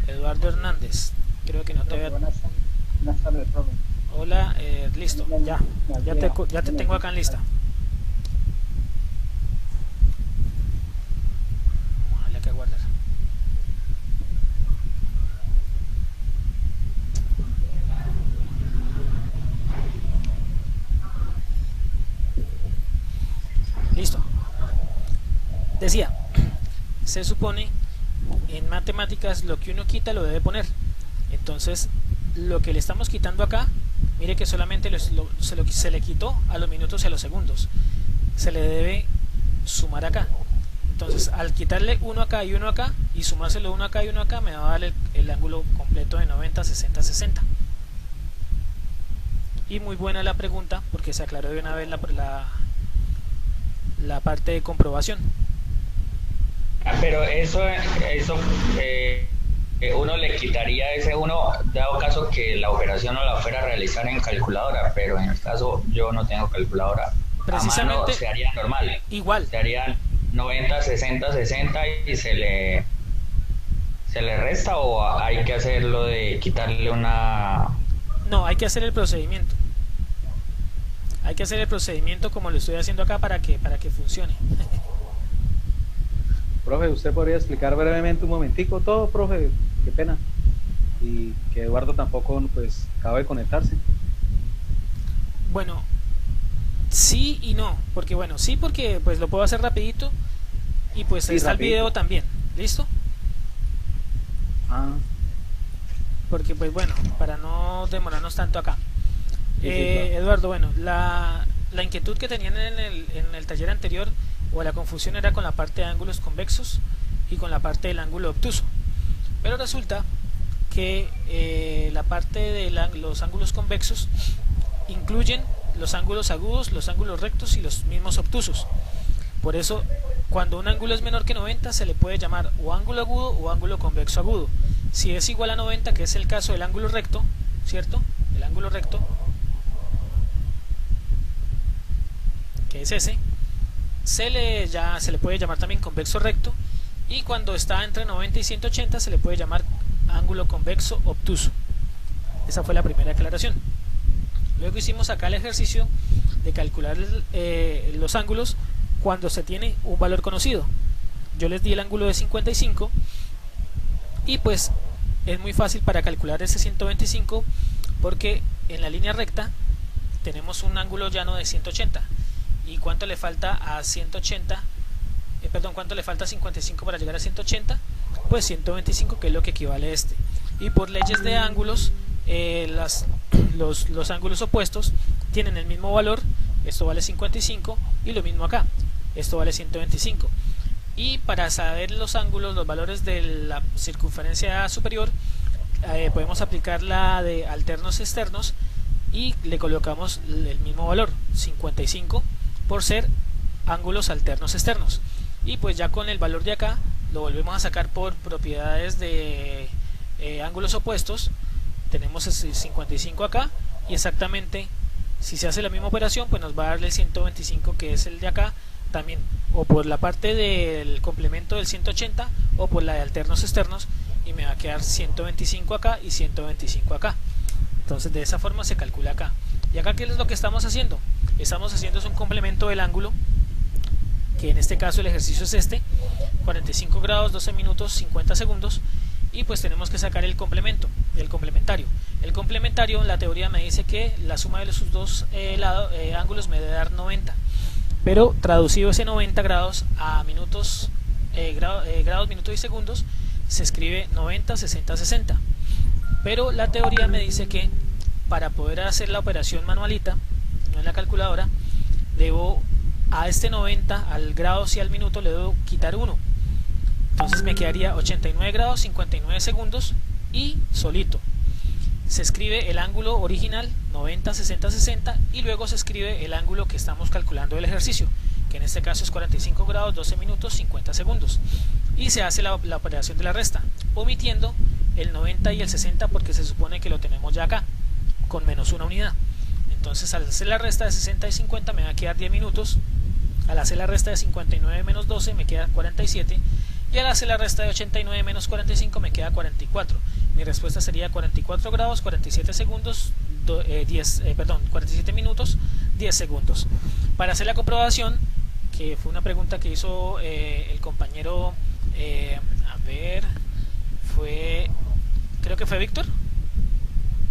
Eduardo Hernández. Creo que no te veo. Buenas tardes, profe. Hola, listo, ya te tengo acá en lista. Vamos a darle acá a guardar. Listo. Decía, se supone en matemáticas lo que uno quita lo debe poner. Entonces lo que le estamos quitando acá, mire que solamente se le quitó a los minutos y a los segundos, se le debe sumar acá. Entonces al quitarle uno acá y uno acá y sumárselo uno acá y uno acá, me va a dar el ángulo completo de 90, 60, 60. Y muy buena la pregunta porque se aclaró de una vez la parte de comprobación. Pero eso uno le quitaría ese uno, dado caso que la operación no la fuera a realizar en calculadora, pero en el caso yo no tengo calculadora. Precisamente, a mano se haría normal. Igual. Se haría 90, 60, 60 y se le resta, o hay que hacerlo de quitarle una... No, hay que hacer el procedimiento. Hay que hacer el procedimiento como lo estoy haciendo acá para que funcione. Profe, ¿usted podría explicar brevemente un momentico todo, profe? Qué pena. Y que Eduardo tampoco pues acaba de conectarse. Bueno, sí y no, porque bueno, sí porque pues lo puedo hacer rapidito y pues Sí, está el rapidito. video también, ¿listo? Ah, Porque pues bueno, para no demorarnos tanto acá. Sí, claro. Eduardo, bueno, la inquietud que tenían en el taller anterior o la confusión era con la parte de ángulos convexos y con la parte del ángulo obtuso. Pero resulta que la parte de los ángulos convexos incluyen los ángulos agudos, los ángulos rectos y los mismos obtusos. Por eso, cuando un ángulo es menor que 90 se le puede llamar o ángulo agudo o ángulo convexo agudo. Si es igual a 90, que es el caso del ángulo recto, ¿cierto? El ángulo recto, que es ese, se le puede llamar también convexo recto, y cuando está entre 90 y 180 se le puede llamar ángulo convexo obtuso. Esa fue la primera aclaración. Luego hicimos acá el ejercicio de calcular los ángulos cuando se tiene un valor conocido. Yo les di el ángulo de 55 y pues es muy fácil para calcular ese 125 porque en la línea recta tenemos un ángulo llano de 180. ¿Y cuánto le falta a 180? ¿Cuánto le falta a 55 para llegar a 180? Pues 125, que es lo que equivale a este. Y por leyes de ángulos, los ángulos opuestos tienen el mismo valor. Esto vale 55 y lo mismo acá. Esto vale 125. Y para saber los ángulos, los valores de la circunferencia superior, podemos aplicar la de alternos externos y le colocamos el mismo valor, 55, por ser ángulos alternos externos. Y pues ya con el valor de acá lo volvemos a sacar por propiedades de ángulos opuestos. Tenemos ese 55 acá y exactamente si se hace la misma operación pues nos va a darle el 125, que es el de acá también, o por la parte del complemento del 180 o por la de alternos externos, y me va a quedar 125 acá y 125 acá. Entonces de esa forma se calcula acá. Y acá, ¿qué es lo que estamos haciendo? Estamos haciendo es un complemento del ángulo, que en este caso el ejercicio es este, 45 grados, 12 minutos, 50 segundos, y pues tenemos que sacar el complemento, el complementario. El complementario, la teoría me dice que la suma de sus dos ángulos me debe dar 90, pero traducido ese 90 grados a minutos, grados, minutos y segundos, se escribe 90, 60, 60. Pero la teoría me dice que para poder hacer la operación manualita, no en la calculadora, debo a este 90, al grados y al minuto, le debo quitar 1. Entonces me quedaría 89 grados, 59 segundos y solito. Se escribe el ángulo original, 90, 60, 60, y luego se escribe el ángulo que estamos calculando del ejercicio, que en este caso es 45 grados, 12 minutos, 50 segundos. Y se hace la operación de la resta, omitiendo el 90 y el 60 porque se supone que lo tenemos ya acá, con menos una unidad. Entonces al hacer la resta de 60 y 50 me va a quedar 10 minutos, al hacer la resta de 59 menos 12 me queda 47, y al hacer la resta de 89 menos 45 me queda 44. Mi respuesta sería 44 grados, 47 segundos, 47 minutos, 10 segundos. Para hacer la comprobación, que fue una pregunta que hizo el compañero, creo que fue Víctor.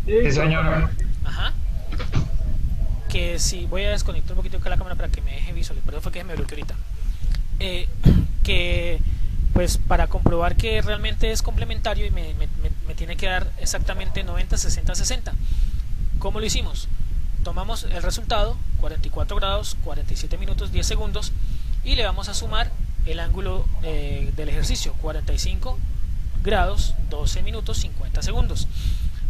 Sí, señor. Ajá. Que si voy a desconectar un poquito acá la cámara para que me deje visualizar, pero fue que me bloqueó ahorita. Que pues para comprobar que realmente es complementario y me tiene que dar exactamente 90, 60, 60. ¿Cómo lo hicimos? Tomamos el resultado, 44 grados, 47 minutos, 10 segundos, y le vamos a sumar el ángulo del ejercicio, 45 grados, 12 minutos, 50 segundos.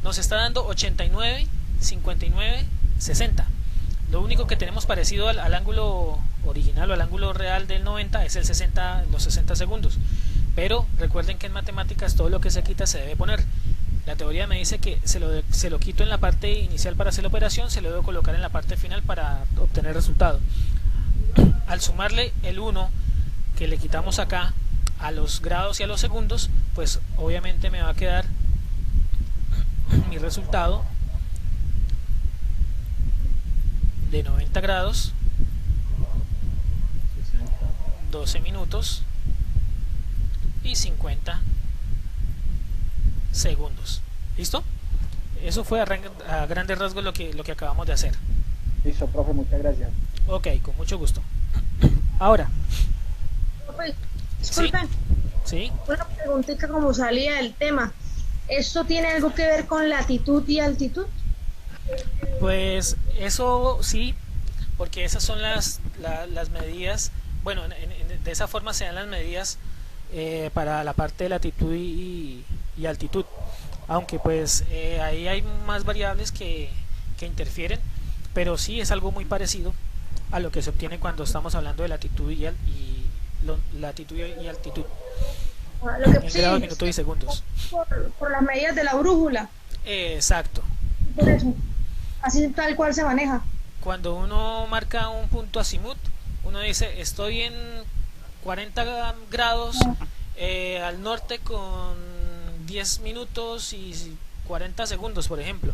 Nos está dando 89, 59, 60. Lo único que tenemos parecido al ángulo original o al ángulo real del 90 es el 60, los 60 segundos. Pero recuerden que en matemáticas todo lo que se quita se debe poner. La teoría me dice que se lo quito en la parte inicial para hacer la operación, se lo debo colocar en la parte final para obtener resultado. Al sumarle el 1 que le quitamos acá a los grados y a los segundos, pues obviamente me va a quedar mi resultado de 90 grados, 12 minutos y 50 segundos. ¿Listo? Eso fue a grandes rasgos lo que acabamos de hacer. Listo, profe, muchas gracias. Ok, con mucho gusto. Ahora. Profe, disculpen. ¿Sí? Una preguntita como salía del tema. ¿Esto tiene algo que ver con latitud y altitud? Pues eso sí, porque esas son las medidas. Bueno, de esa forma se dan las medidas para la parte de latitud y altitud. Aunque pues ahí hay más variables que interfieren, pero sí es algo muy parecido a lo que se obtiene cuando estamos hablando de latitud y altitud. Lo que en sí, grados, minutos y segundos. Por las medidas de la brújula. Exacto. Por eso. Así tal cual se maneja. Cuando uno marca un punto azimut, uno dice estoy en 40 grados al norte con 10 minutos y 40 segundos, por ejemplo.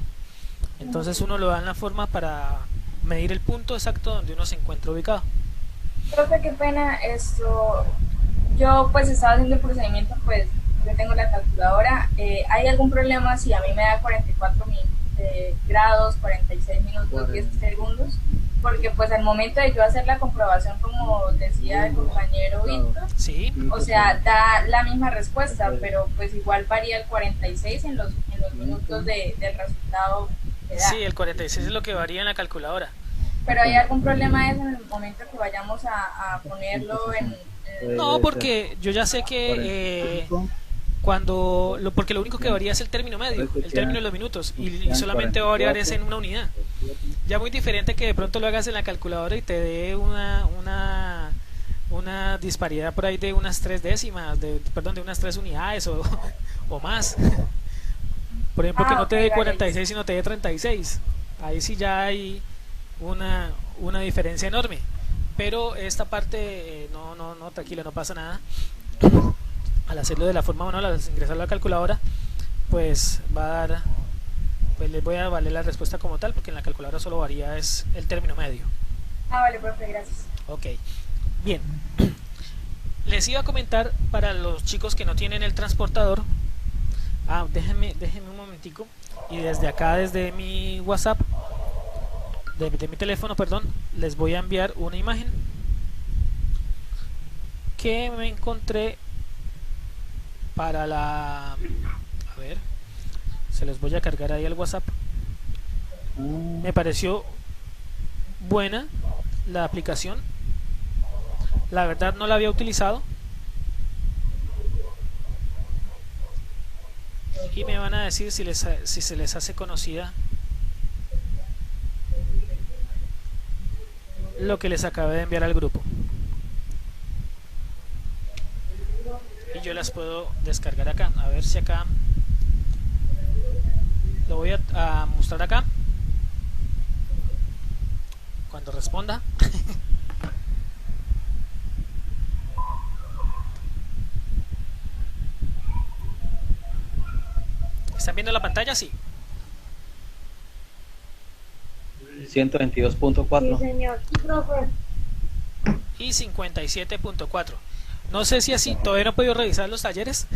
Entonces uno lo da en la forma para medir el punto exacto donde uno se encuentra ubicado. Profe, qué pena esto. Yo pues estaba haciendo el procedimiento, pues yo tengo la calculadora. ¿Hay algún problema si a mí me da 44 grados, 46 minutos, 10 segundos? Porque pues al momento de yo hacer la comprobación, como decía el compañero Víctor, ¿sí? O sea, da la misma respuesta, pero pues igual varía el 46 en los minutos del resultado que da. Sí, el 46 es lo que varía en la calculadora. Pero ¿hay algún problema en el momento que vayamos a ponerlo en...? No, porque yo ya sé que porque lo único que varía es el término medio, el término de los minutos, y solamente va a variar es en una unidad. Ya muy diferente que de pronto lo hagas en la calculadora y te dé una disparidad por ahí de unas 3 décimas, de unas 3 unidades o más. Por ejemplo, que no te dé 46 sino te dé 36. Ahí sí ya hay una diferencia enorme. Pero esta parte no, tranquilo, no pasa nada. Al hacerlo de la forma manual, al ingresarlo a la calculadora, pues va a dar, pues les voy a valer la respuesta como tal, porque en la calculadora solo varía es el término medio. Vale, profe, gracias. Ok, bien. Les iba a comentar para los chicos que no tienen el transportador. Déjenme un momentico, y desde acá, desde mi WhatsApp, de mi teléfono, perdón, les voy a enviar una imagen que me encontré para a ver, se los voy a cargar ahí al WhatsApp. Me pareció buena la aplicación, la verdad no la había utilizado y me van a decir si se les hace conocida lo que les acabé de enviar al grupo, y yo las puedo descargar acá. A ver si acá lo voy a mostrar acá cuando responda. ¿Están viendo la pantalla? Sí. 122.4. Sí, señor. Y 57.4. No sé si así, todavía no he podido revisar los talleres,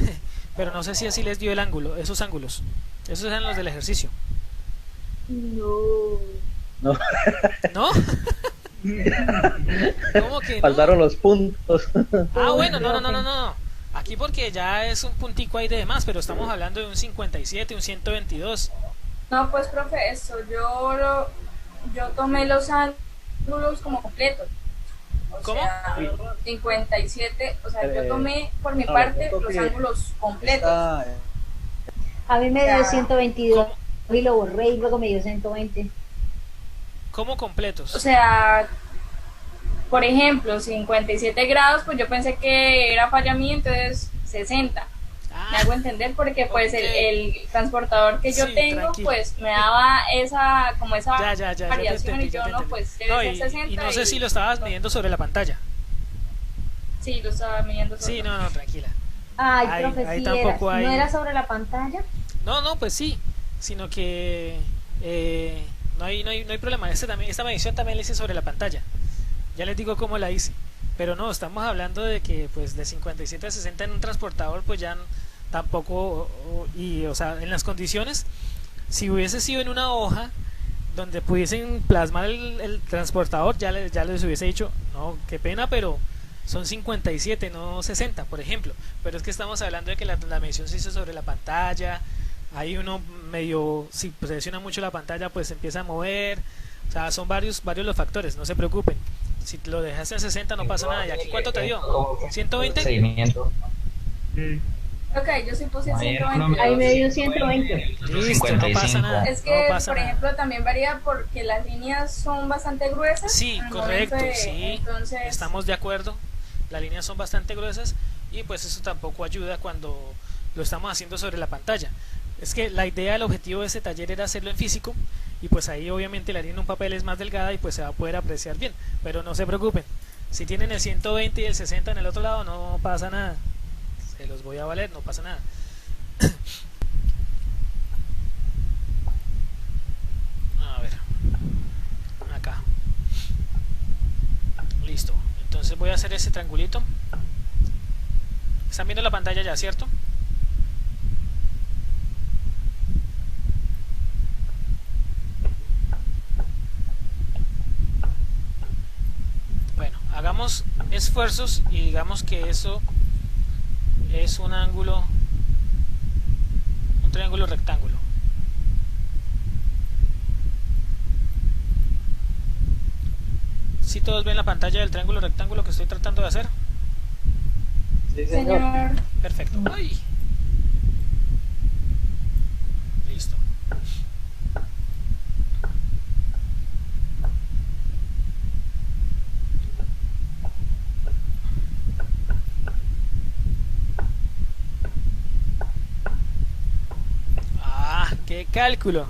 pero no sé si así les dio el ángulo, esos ángulos. Esos eran los del ejercicio. No. ¿No? ¿Cómo que no? Faltaron los puntos. Bueno, no. Aquí porque ya es un puntico ahí de más, pero estamos hablando de un 57, un 122. No, pues profe, yo tomé los ángulos como completos. ¿Cómo? Sea, 57, o sea, yo tomé por mi parte los ángulos completos. A mí me dio 122 y lo borré y luego me dio 120. ¿Cómo completos? O sea, por ejemplo, 57 grados, pues yo pensé que era falla mía, entonces 60. Me hago entender porque pues el transportador que yo tengo, tranquilo, pues me daba esa variación, y yo no, pues debe ser 60. Y no sé si lo estabas midiendo sobre la pantalla. Sí, lo estaba midiendo sobre la pantalla. No, tranquila. Ay, profe, sí era. ¿No era sobre la pantalla? No, pues sí, sino que no hay problema. Esta medición también la hice sobre la pantalla. Ya les digo cómo la hice. pero no, estamos hablando de que pues de 57 a 60 en un transportador pues ya tampoco, o sea, en las condiciones, si hubiese sido en una hoja donde pudiesen plasmar el transportador, ya les hubiese dicho, no, qué pena, pero son 57, no 60, por ejemplo. Pero es que estamos hablando de que la medición se hizo sobre la pantalla, hay uno medio, si presiona mucho la pantalla, pues se empieza a mover, o sea, son varios los factores, no se preocupen. Si lo dejaste en 60 no pasa nada. ¿Y aquí cuánto te dio? ¿120? Ok, yo sí puse 120. Ahí me dio 120. Listo, no pasa nada. Es que, no pasa por nada. ejemplo, también varía porque las líneas son bastante gruesas. Sí, correcto, sí. Entonces, estamos de acuerdo. Las líneas son bastante gruesas y pues eso tampoco ayuda cuando lo estamos haciendo sobre la pantalla. Es que la idea, el objetivo de ese taller era hacerlo en físico y pues ahí obviamente la línea en un papel es más delgada y pues se va a poder apreciar bien. Pero no se preocupen. Si tienen el 120 y el 60 en el otro lado no pasa nada. Se los voy a valer, no pasa nada. A ver, acá, listo. Entonces voy a hacer ese triangulito. Están viendo la pantalla ya, ¿cierto? Bueno, hagamos esfuerzos y digamos que eso es un ángulo, un triángulo rectángulo. ¿Sí todos ven la pantalla del triángulo rectángulo que estoy tratando de hacer? Sí, señor. Perfecto. ¡Ay! Listo. ¡Qué cálculo!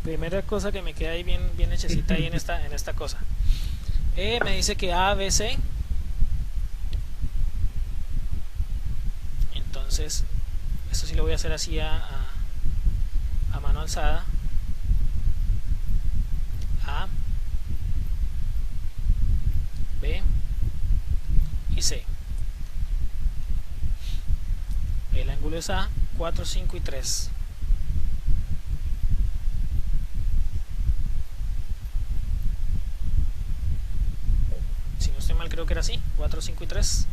Primera cosa que me queda ahí bien hechecita ahí en esta cosa. Me dice que A, B, C. Entonces, esto sí lo voy a hacer así a mano alzada. A, B y C. El ángulo es A, 4, 5 y 3. Si no estoy mal, creo que era así, 4, 5 y 3.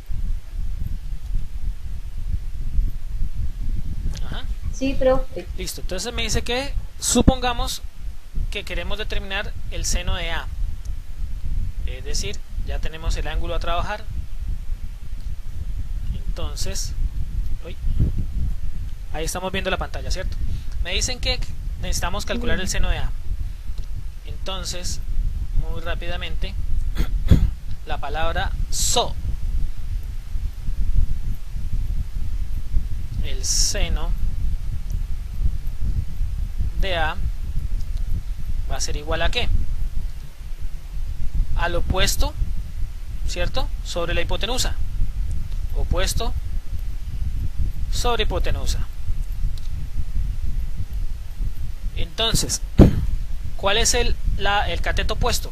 Ajá. Sí, profe. Listo, entonces me dice que supongamos que queremos determinar el seno de A. Es decir, ya tenemos el ángulo a trabajar. Entonces, ahí estamos viendo la pantalla, ¿cierto? Me dicen que necesitamos calcular el seno de A. Entonces, muy rápidamente, la palabra SO. El seno de A va a ser igual a ¿qué? Al opuesto, ¿cierto? Sobre la hipotenusa. Opuesto sobre hipotenusa. Entonces, ¿cuál es el cateto opuesto?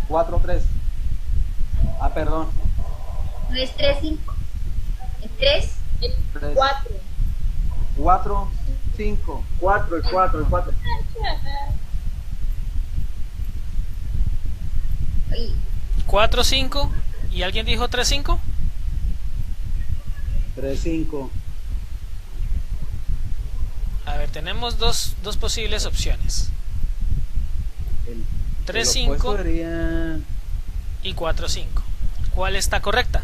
4, 3. Ah, perdón. No es 3, 5. Es 3, 4. 4, 5. 4 y 4 y 4. 4, 5. ¿Y alguien dijo 3, 5? 3, 5. A ver, tenemos dos posibles opciones. 3, 5 sería... y 4, 5. ¿Cuál está correcta?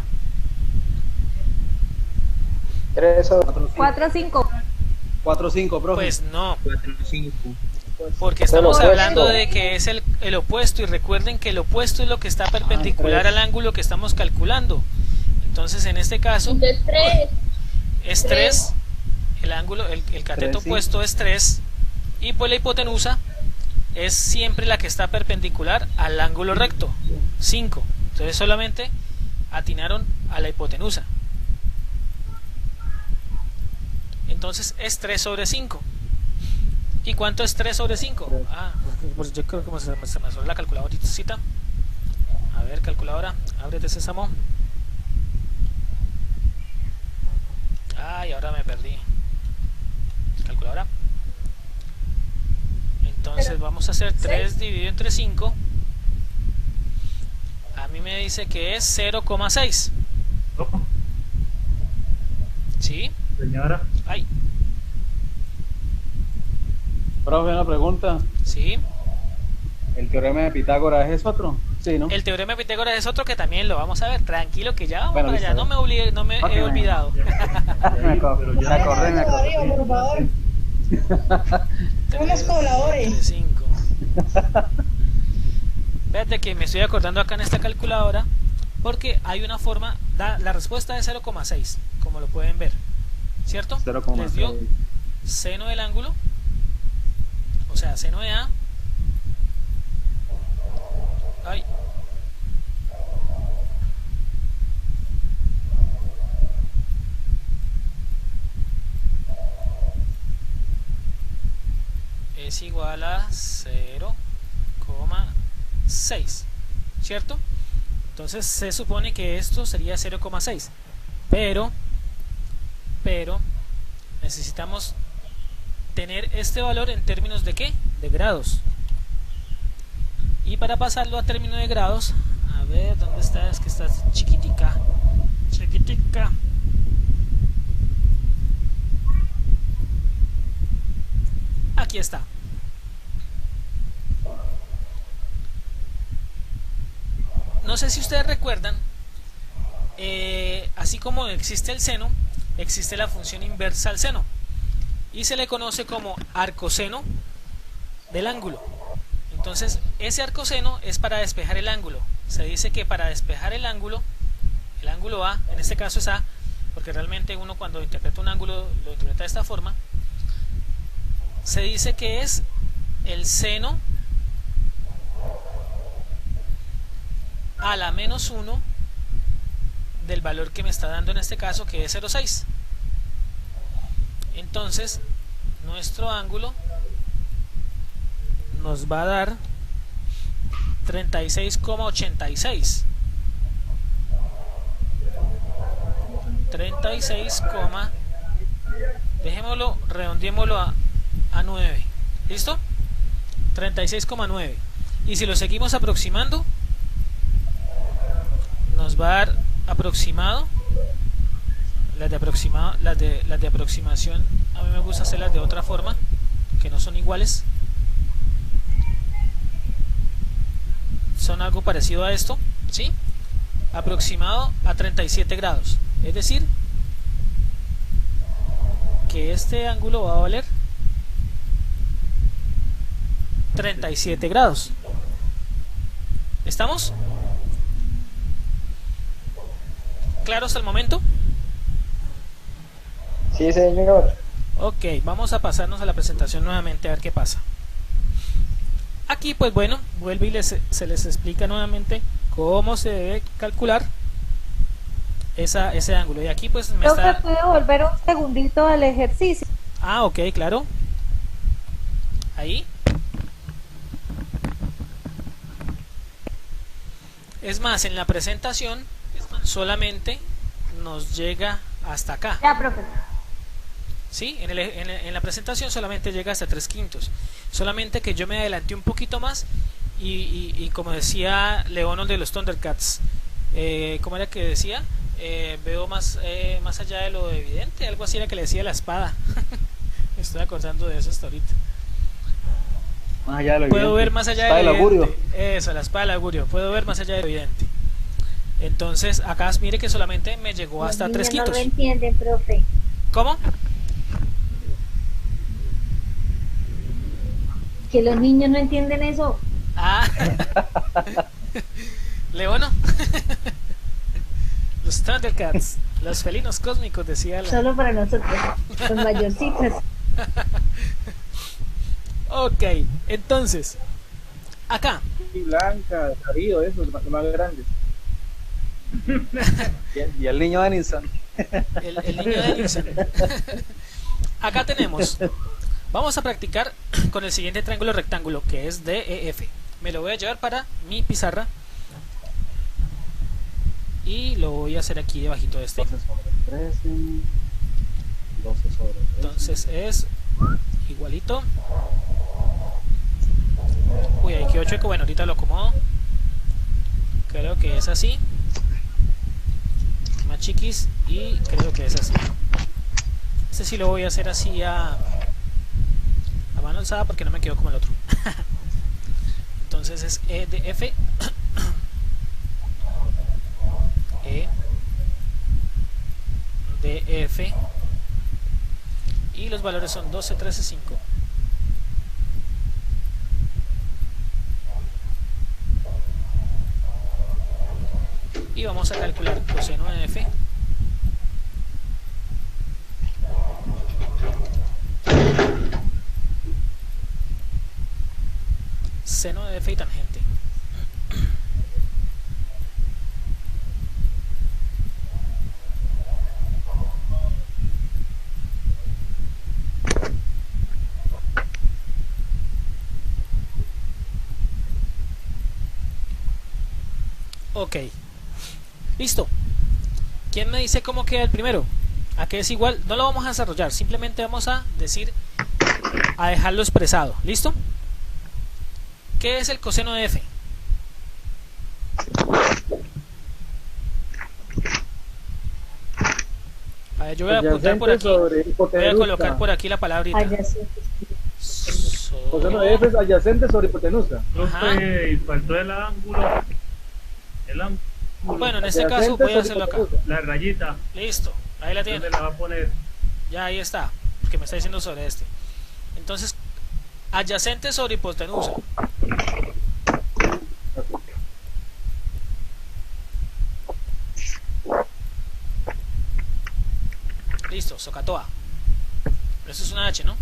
3 o 4, 5. 4, 5, profe. Pues no. 4, 5. Porque estamos hablando de que es el opuesto, y recuerden que el opuesto es lo que está perpendicular al ángulo que estamos calculando. Entonces en este caso es 3, el ángulo, el cateto opuesto es 3, y pues la hipotenusa es siempre la que está perpendicular al ángulo recto, 5. Entonces solamente atinaron a la hipotenusa. Entonces es 3 sobre 5. ¿Y cuánto es 3 sobre 5? Ah, pues yo creo que se me suena la calculadorcita. A ver, calculadora, ábrete Sésamo. Ay, ahora me perdí. Calculadora. Entonces vamos a hacer 3 dividido entre 5. A mí me dice que es 0,6. ¿Sí? Señora. Ay. Profe, una pregunta. Sí. ¿El teorema de Pitágoras es otro? Sí, ¿no? El teorema de Pitágoras es otro que también lo vamos a ver. Tranquilo que ya vamos Bueno, para allá. listo. No me he olvidado. Me acordé. Por favor. No nos colabore. 5. Fíjate que me estoy acordando acá en esta calculadora porque hay una forma, la respuesta es 0,6, como lo pueden ver, ¿cierto? 0,6. Les dio seno del ángulo, o sea, seno de A. Ay. Es igual a 0,6, ¿cierto? Entonces se supone que esto sería 0,6, pero necesitamos tener este valor en términos de ¿qué? De grados. Y para pasarlo a término de grados, a ver, ¿dónde está? Es que está chiquitica. Aquí está. No sé si ustedes recuerdan, así como existe el seno, existe la función inversa al seno y se le conoce como arcoseno del ángulo. Entonces ese arcoseno es para despejar el ángulo. Se dice que para despejar el ángulo A, en este caso es A, porque realmente uno cuando interpreta un ángulo lo interpreta de esta forma, se dice que es el seno a la menos 1 del valor que me está dando en este caso, que es 0,6. Entonces nuestro ángulo nos va a dar 36,86. 36, dejémoslo, redondeémoslo a 9. ¿Listo? 36,9. Y si lo seguimos aproximando, nos va a dar aproximado. Las de aproximación a mí me gusta hacerlas de otra forma, que no son iguales, son algo parecido a esto, ¿sí? Aproximado a 37 grados, es decir que este ángulo va a valer 37 grados. ¿Estamos? ¿Claro hasta el momento? Sí, señor. Ok, vamos a pasarnos a la presentación nuevamente a ver qué pasa. Aquí pues bueno, vuelve y se les explica nuevamente cómo se debe calcular ese ángulo. Y aquí pues me Creo está... que puede volver un segundito al ejercicio. Ah, ok, claro. Ahí. Es más, en la presentación solamente nos llega hasta acá. Ya, profe. Sí, en la presentación solamente llega hasta 3/5. Solamente que yo me adelanté un poquito más y como decía Leono de los Thundercats, ¿cómo era que decía? Veo más allá de lo evidente, algo así era que le decía la espada. Me estoy acordando de eso hasta ahorita. Más allá de lo Puedo evidente. ver más allá de lo evidente. Eso, la espada del augurio. Puedo ver más allá de lo evidente. Entonces, acá mire que solamente me llegó hasta 3/5. No lo entienden, profe. ¿Cómo? Que los niños no entienden eso. Ah. Leono. Los Thundercats, los felinos cósmicos, decía la... Solo para nosotros, los mayorcitos. Ok, entonces, acá. Y Blanca, Darío, eso, más grande. Y el niño de Nissan. El niño de Nissan. Acá tenemos. Vamos a practicar con el siguiente triángulo rectángulo, que es DEF. Me lo voy a llevar para mi pizarra y lo voy a hacer aquí debajito de este. 12 sobre 13. 12 sobre 13. Entonces es igualito. Uy, ahí quedó chueco. Bueno, ahorita lo acomodo. Creo que es así. Más chiquis. Y creo que es así. Este sí lo voy a hacer así a mano alzada porque no me quedó como el otro. Entonces es E de F. E de F. Y los valores son 12, 13, 5. Y vamos a calcular coseno de F. Seno de F y tangente. Ok, listo. ¿Quién me dice cómo queda el primero? ¿A qué es igual? No lo vamos a desarrollar, simplemente vamos a decir, a dejarlo expresado. ¿Listo? ¿Qué es el coseno de F? A ver, yo voy a apuntar por aquí. Voy a colocar por aquí la palabrita. Coseno de F es adyacente sobre hipotenusa. Profe, faltó el ángulo. El ángulo. Bueno, en este caso voy a hacerlo acá. La rayita. Listo, ahí la tiene. ¿Dónde la va a poner? Ya ahí está, que me está diciendo sobre este. Entonces, adyacente sobre hipotenusa. Listo, Socatoa. Pero eso es una H, ¿no?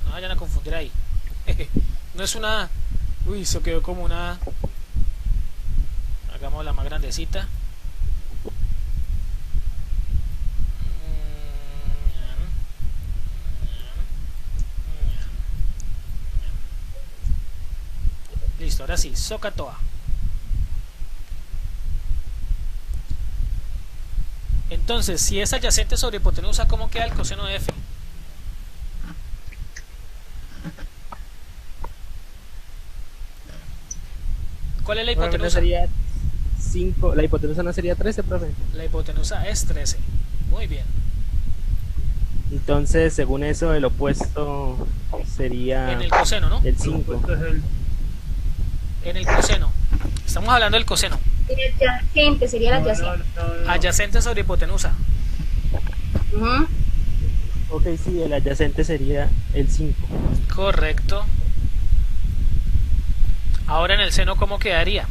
No vayan a confundir ahí. No es una A. Uy, eso quedó como una A. Hagámosla más grandecita. Listo, ahora sí, Socatoa. Entonces, si es adyacente sobre hipotenusa, ¿cómo queda el coseno de F? ¿Cuál es la hipotenusa? Sería 5. La hipotenusa no sería 13, profe. La hipotenusa es 13. Muy bien. Entonces, según eso, el opuesto sería en el coseno, ¿no? El 5. En el coseno. Estamos hablando del coseno. El adyacente sería el adyacente. Adyacente sobre hipotenusa. Ok, sí, el adyacente sería el 5. Correcto. Ahora en el seno, ¿cómo quedaría?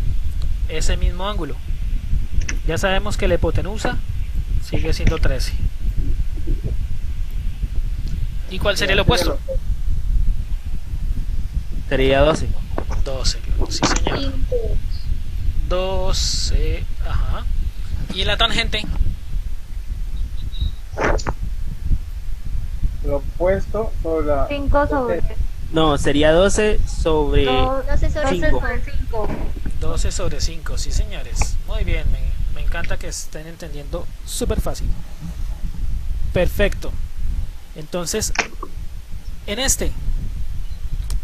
Ese mismo ángulo. Ya sabemos que la hipotenusa sigue siendo 13. ¿Y cuál sería el opuesto? Sería 12. 12, sí señor. 12, ajá. ¿Y la tangente? Lo opuesto sobre la... 5 sobre... No, sería 12 sobre 12 sobre 5. 12 sobre 5, sí señores. Muy bien, me encanta que estén entendiendo súper fácil. Perfecto. Entonces, en este,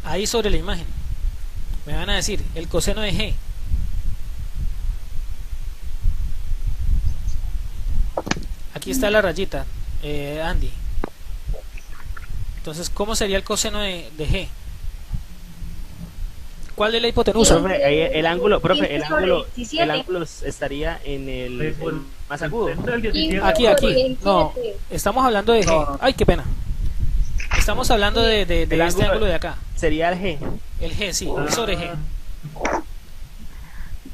ahí sobre la imagen, me van a decir el coseno de G. Aquí está la rayita, Andy. Entonces, ¿cómo sería el coseno de G? ¿Cuál es la hipotenusa? Profe, el ángulo, profe, el ángulo estaría en el más agudo. Aquí. No, estamos hablando de G. Ay, qué pena. Estamos hablando de este ángulo de acá. Sería el G. El G, sí, sobre G.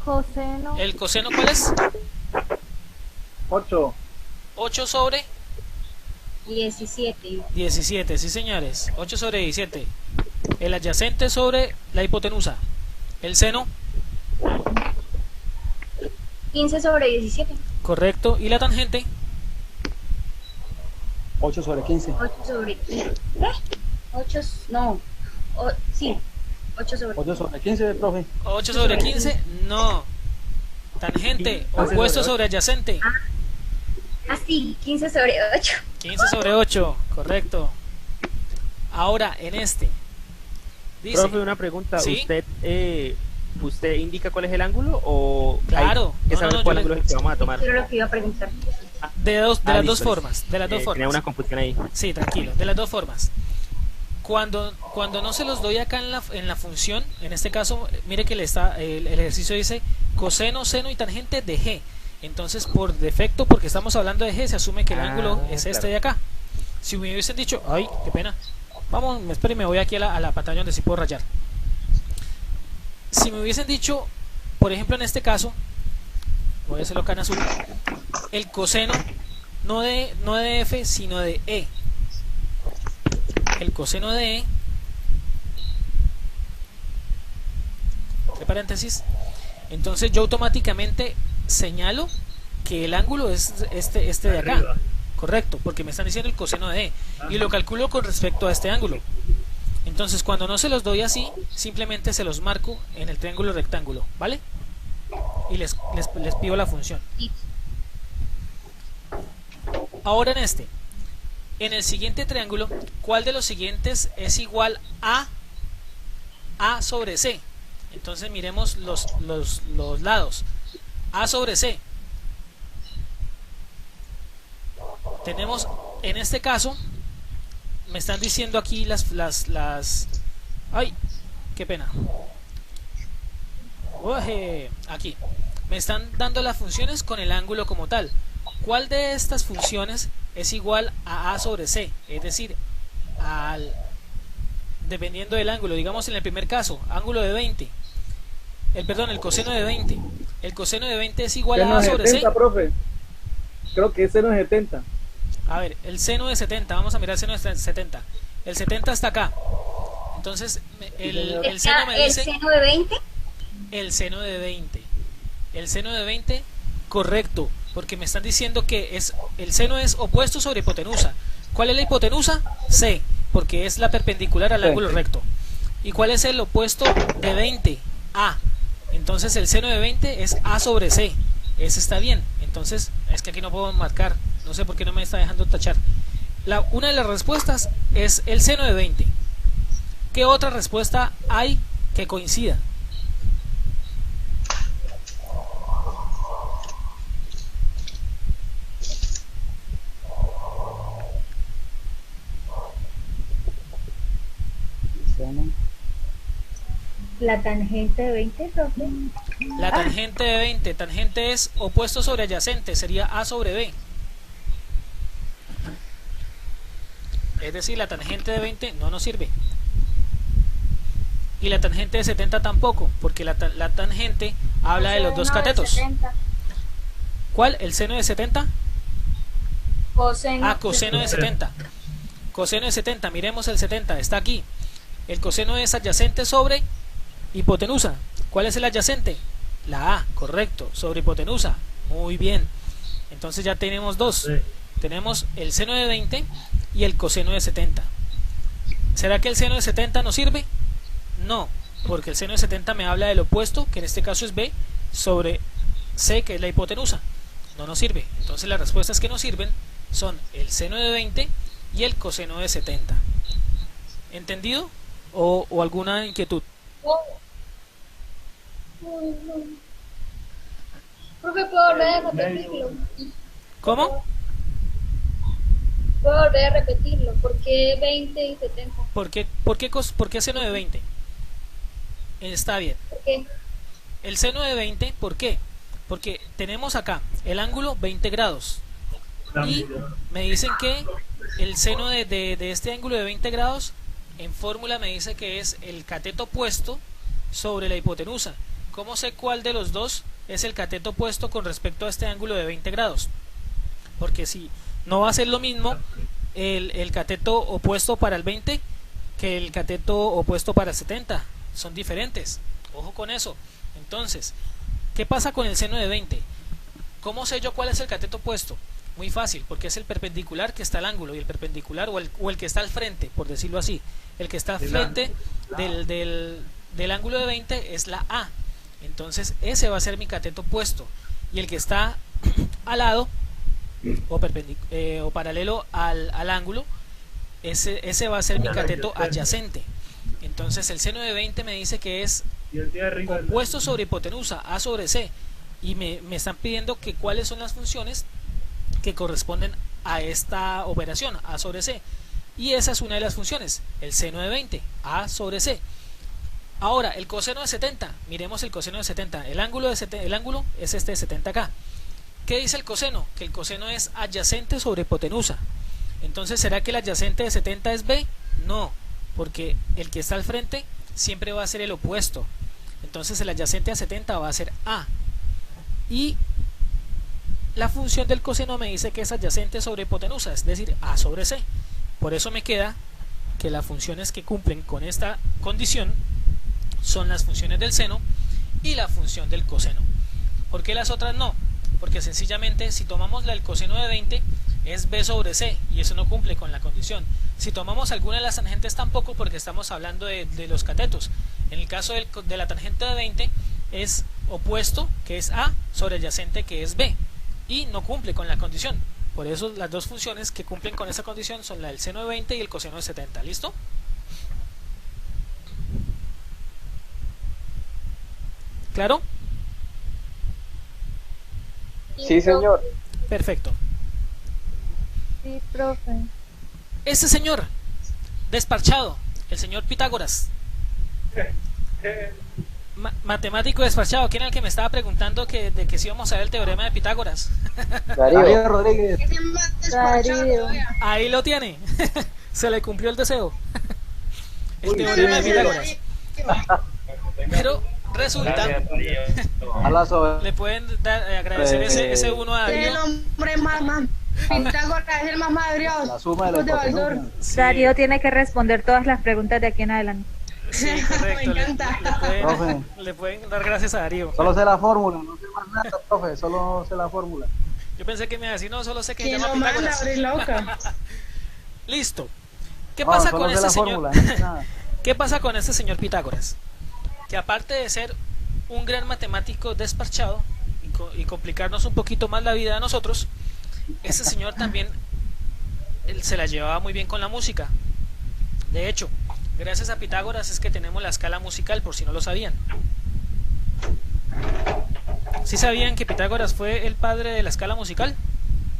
Coseno. ¿El coseno cuál es? 8. 8 sobre 17. 17, sí señores. 8 sobre 17. El adyacente sobre la hipotenusa. El seno 15 sobre 17. correcto. ¿Y la tangente? 8 sobre 15. 8 sobre 15. ¿Qué? 8, no. Sí, 8 sobre 8 sobre 15, profe. 8 sobre 15, no. Tangente, opuesto sobre adyacente. Sí, 15 sobre 8. 15 sobre 8, correcto. Ahora, en este. Dice, Profe, una pregunta. ¿sí? ¿Usted indica cuál es el ángulo o Claro. hay que saber cuál ángulo es el que vamos a tomar? Pero lo que iba a preguntar. De las listo, dos formas. De las dos formas. Tenía una confusión ahí. Sí, tranquilo. De las dos formas. Cuando no se los doy acá en la función, en este caso, mire que el ejercicio dice coseno, seno y tangente de G. Entonces, por defecto, porque estamos hablando de G, se asume que el ángulo es este de acá. Si me hubiesen dicho, ay, qué pena. Vamos, espere, me voy aquí a la pantalla donde sí puedo rayar. Si me hubiesen dicho, por ejemplo, en este caso, voy a hacerlo acá en azul, el coseno no de F, sino de E. El coseno de E, entre paréntesis, entonces yo automáticamente señalo que el ángulo es este de acá. Arriba. Correcto, porque me están diciendo el coseno de E y lo calculo con respecto a este ángulo. Entonces, cuando no se los doy así, simplemente se los marco en el triángulo rectángulo, ¿vale? Y les pido la función. Ahora en el siguiente triángulo, ¿cuál de los siguientes es igual a A sobre C? Entonces miremos los lados. A sobre C. Tenemos, en este caso, me están diciendo aquí ay, qué pena. Oje, aquí. Me están dando las funciones con el ángulo como tal. ¿Cuál de estas funciones es igual a sobre C? Es decir, dependiendo del ángulo. Digamos en el primer caso, ángulo de 20. El coseno de 20. El coseno de 20 es igual a sobre 70, C. profe. Creo que es seno de 70. A ver, el seno de 70, vamos a mirar el seno de 70. El 70 está acá. Entonces, el seno me dice... ¿El seno de 20? El seno de 20. El seno de 20, correcto, porque me están diciendo que el seno es opuesto sobre hipotenusa. ¿Cuál es la hipotenusa? C, porque es la perpendicular al ángulo recto. ¿Y cuál es el opuesto de 20? A. Entonces el seno de 20 es A sobre C. Ese está bien. Entonces, es que aquí no puedo marcar. No sé por qué no me está dejando tachar. Una de las respuestas es el seno de 20. ¿Qué otra respuesta hay que coincida? La tangente de 20, profe. La tangente de 20. Tangente es opuesto sobre adyacente. Sería A sobre B. Es decir, la tangente de 20 no nos sirve. Y la tangente de 70 tampoco, porque la tangente habla de los dos catetos. ¿Cuál? ¿El seno de 70? Coseno. Coseno de 70. Coseno de 70, miremos el 70, está aquí. El coseno es adyacente sobre hipotenusa. ¿Cuál es el adyacente? La A, correcto, sobre hipotenusa. Muy bien. Entonces ya tenemos dos. Sí. Tenemos el seno de 20 y el coseno de 70. ¿Será que el seno de 70 nos sirve? No, porque el seno de 70 me habla del opuesto, que en este caso es B, sobre C, que es la hipotenusa. No nos sirve. Entonces las respuestas que nos sirven son el seno de 20 y el coseno de 70. ¿Entendido? ¿O alguna inquietud? Profe, ¿puedo volver a repetirlo? ¿Cómo? ¿Puedo volver a repetirlo? ¿Por qué 20 y 70? ¿Por qué seno de 20? Está bien. ¿Por qué? El seno de 20, ¿por qué? Porque tenemos acá el ángulo 20 grados. Y me dicen que el seno de este ángulo de 20 grados, en fórmula me dice que es el cateto opuesto sobre la hipotenusa. ¿Cómo sé cuál de los dos es el cateto opuesto con respecto a este ángulo de 20 grados? Porque si no va a ser lo mismo el cateto opuesto para el 20 que el cateto opuesto para el 70. Son diferentes. Ojo con eso. Entonces, ¿qué pasa con el seno de 20? ¿Cómo sé yo cuál es el cateto opuesto? Muy fácil, porque es el perpendicular que está al ángulo, y el perpendicular o el que está al frente, por decirlo así, el que está al frente del ángulo de 20 es la A. Entonces ese va a ser mi cateto opuesto, y el que está al lado o paralelo al ángulo, ese va a ser mi cateto adyacente. Entonces el seno de 20 me dice que es opuesto sobre hipotenusa, A sobre C, y me están pidiendo que cuáles son las funciones que corresponden a esta operación, A sobre C, y esa es una de las funciones, el seno de 20, A sobre C. Ahora, el coseno de 70, miremos el coseno de 70, el ángulo es este de 70 acá. ¿Qué dice el coseno? Que el coseno es adyacente sobre hipotenusa. Entonces, ¿será que el adyacente de 70 es B? No, porque el que está al frente siempre va a ser el opuesto. Entonces el adyacente a 70 va a ser A. Y la función del coseno me dice que es adyacente sobre hipotenusa, es decir, A sobre C. Por eso me queda que las funciones que cumplen con esta condición son las funciones del seno y la función del coseno. ¿Por qué las otras no? Porque sencillamente si tomamos el coseno de 20 es B sobre C, y eso no cumple con la condición. Si tomamos alguna de las tangentes tampoco, porque estamos hablando de los catetos. En el caso de la tangente de 20 es opuesto, que es A, sobre adyacente, que es B, y no cumple con la condición. Por eso las dos funciones que cumplen con esa condición son la del seno de 20 y el coseno de 70. ¿Listo? ¿Claro? Sí, señor. Perfecto. Sí, profe. Este señor desparchado, el señor Pitágoras, matemático desparchado, ¿quién era el que me estaba preguntando de que si íbamos a ver el teorema de Pitágoras? Darío Rodríguez. Darío. Ahí lo tiene. Se le cumplió el deseo. El teorema de Pitágoras. Pero resulta, le pueden agradecer ese uno a Darío. El hombre más Pitágoras es el más madreado. La suma de la Sí. Darío tiene que responder todas las preguntas de aquí en adelante. Sí, correcto. Me encanta. Le pueden dar gracias a Darío. Solo sé la fórmula, no sé más nada, profe, solo sé la fórmula. Yo pensé que me iba a decir, no, solo sé que se ¿Quién llama lo manda a Pitágoras. abrir la boca? Listo. ¿Qué No, pasa solo con sé este la señor? fórmula, no sé nada. ¿Qué pasa con este señor Pitágoras? Que aparte de ser un gran matemático desparchado y complicarnos un poquito más la vida a nosotros, este señor también él se la llevaba muy bien con la música. De hecho, gracias a Pitágoras es que tenemos la escala musical, por si no lo sabían. ¿Sí sabían que Pitágoras fue el padre de la escala musical?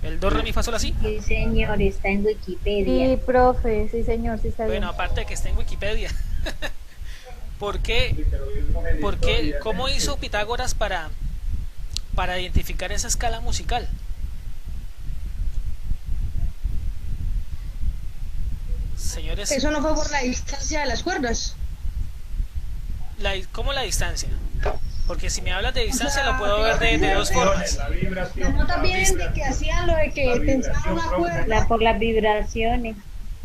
¿El do, re, mi, fa, sol, así? Sí, señor, está en Wikipedia. Sí, profe, sí, señor, sí sabía. Bueno, aparte de que está en Wikipedia. ¿Por qué? ¿Cómo hizo Pitágoras para identificar esa escala musical? Señores, Eso no fue por la distancia de las cuerdas. ¿cómo la distancia? Porque si me hablas de distancia O sea, lo puedo ver de dos formas. No también de que hacían lo de que tensaban una cuerda. Por las vibraciones.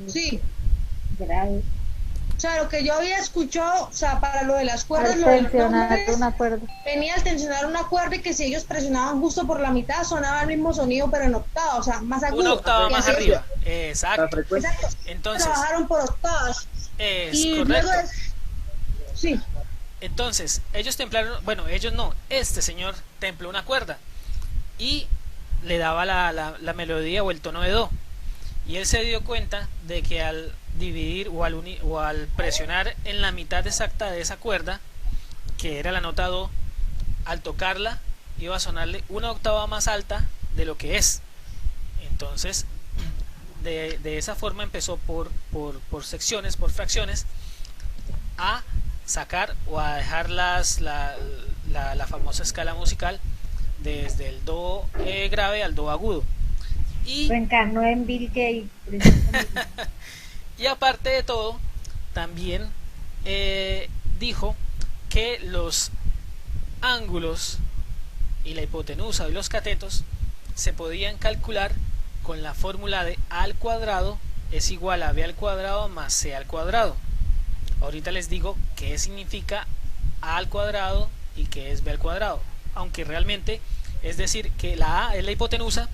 Sí. Graves. O sea, lo que yo había escuchado, o sea, para lo de las cuerdas, Al lo de los tensionar nombres, una cuerda. venía al tensionar una cuerda y que si ellos presionaban justo por la mitad sonaba el mismo sonido pero en octava, o sea, más agudo. Una octava Y más así- arriba. Exacto. Exacto. Entonces, Trabajaron por octavas. es Y correcto. luego sí. Entonces, ellos templaron, bueno, ellos no, este señor templó una cuerda y le daba la melodía o el tono de do. Y él se dio cuenta de que al dividir o al presionar en la mitad exacta de esa cuerda, que era la nota do, al tocarla iba a sonarle una octava más alta de lo que es. Entonces, de esa forma empezó por secciones, por fracciones, a sacar o a dejar la famosa escala musical desde el do grave al do agudo. Y Reencarnó en Bill Gates. y aparte de todo, también dijo que los ángulos y la hipotenusa y los catetos se podían calcular con la fórmula de a al cuadrado es igual a b al cuadrado más c al cuadrado. Ahorita les digo qué significa a al cuadrado y qué es b al cuadrado, aunque realmente es decir que la a es la hipotenusa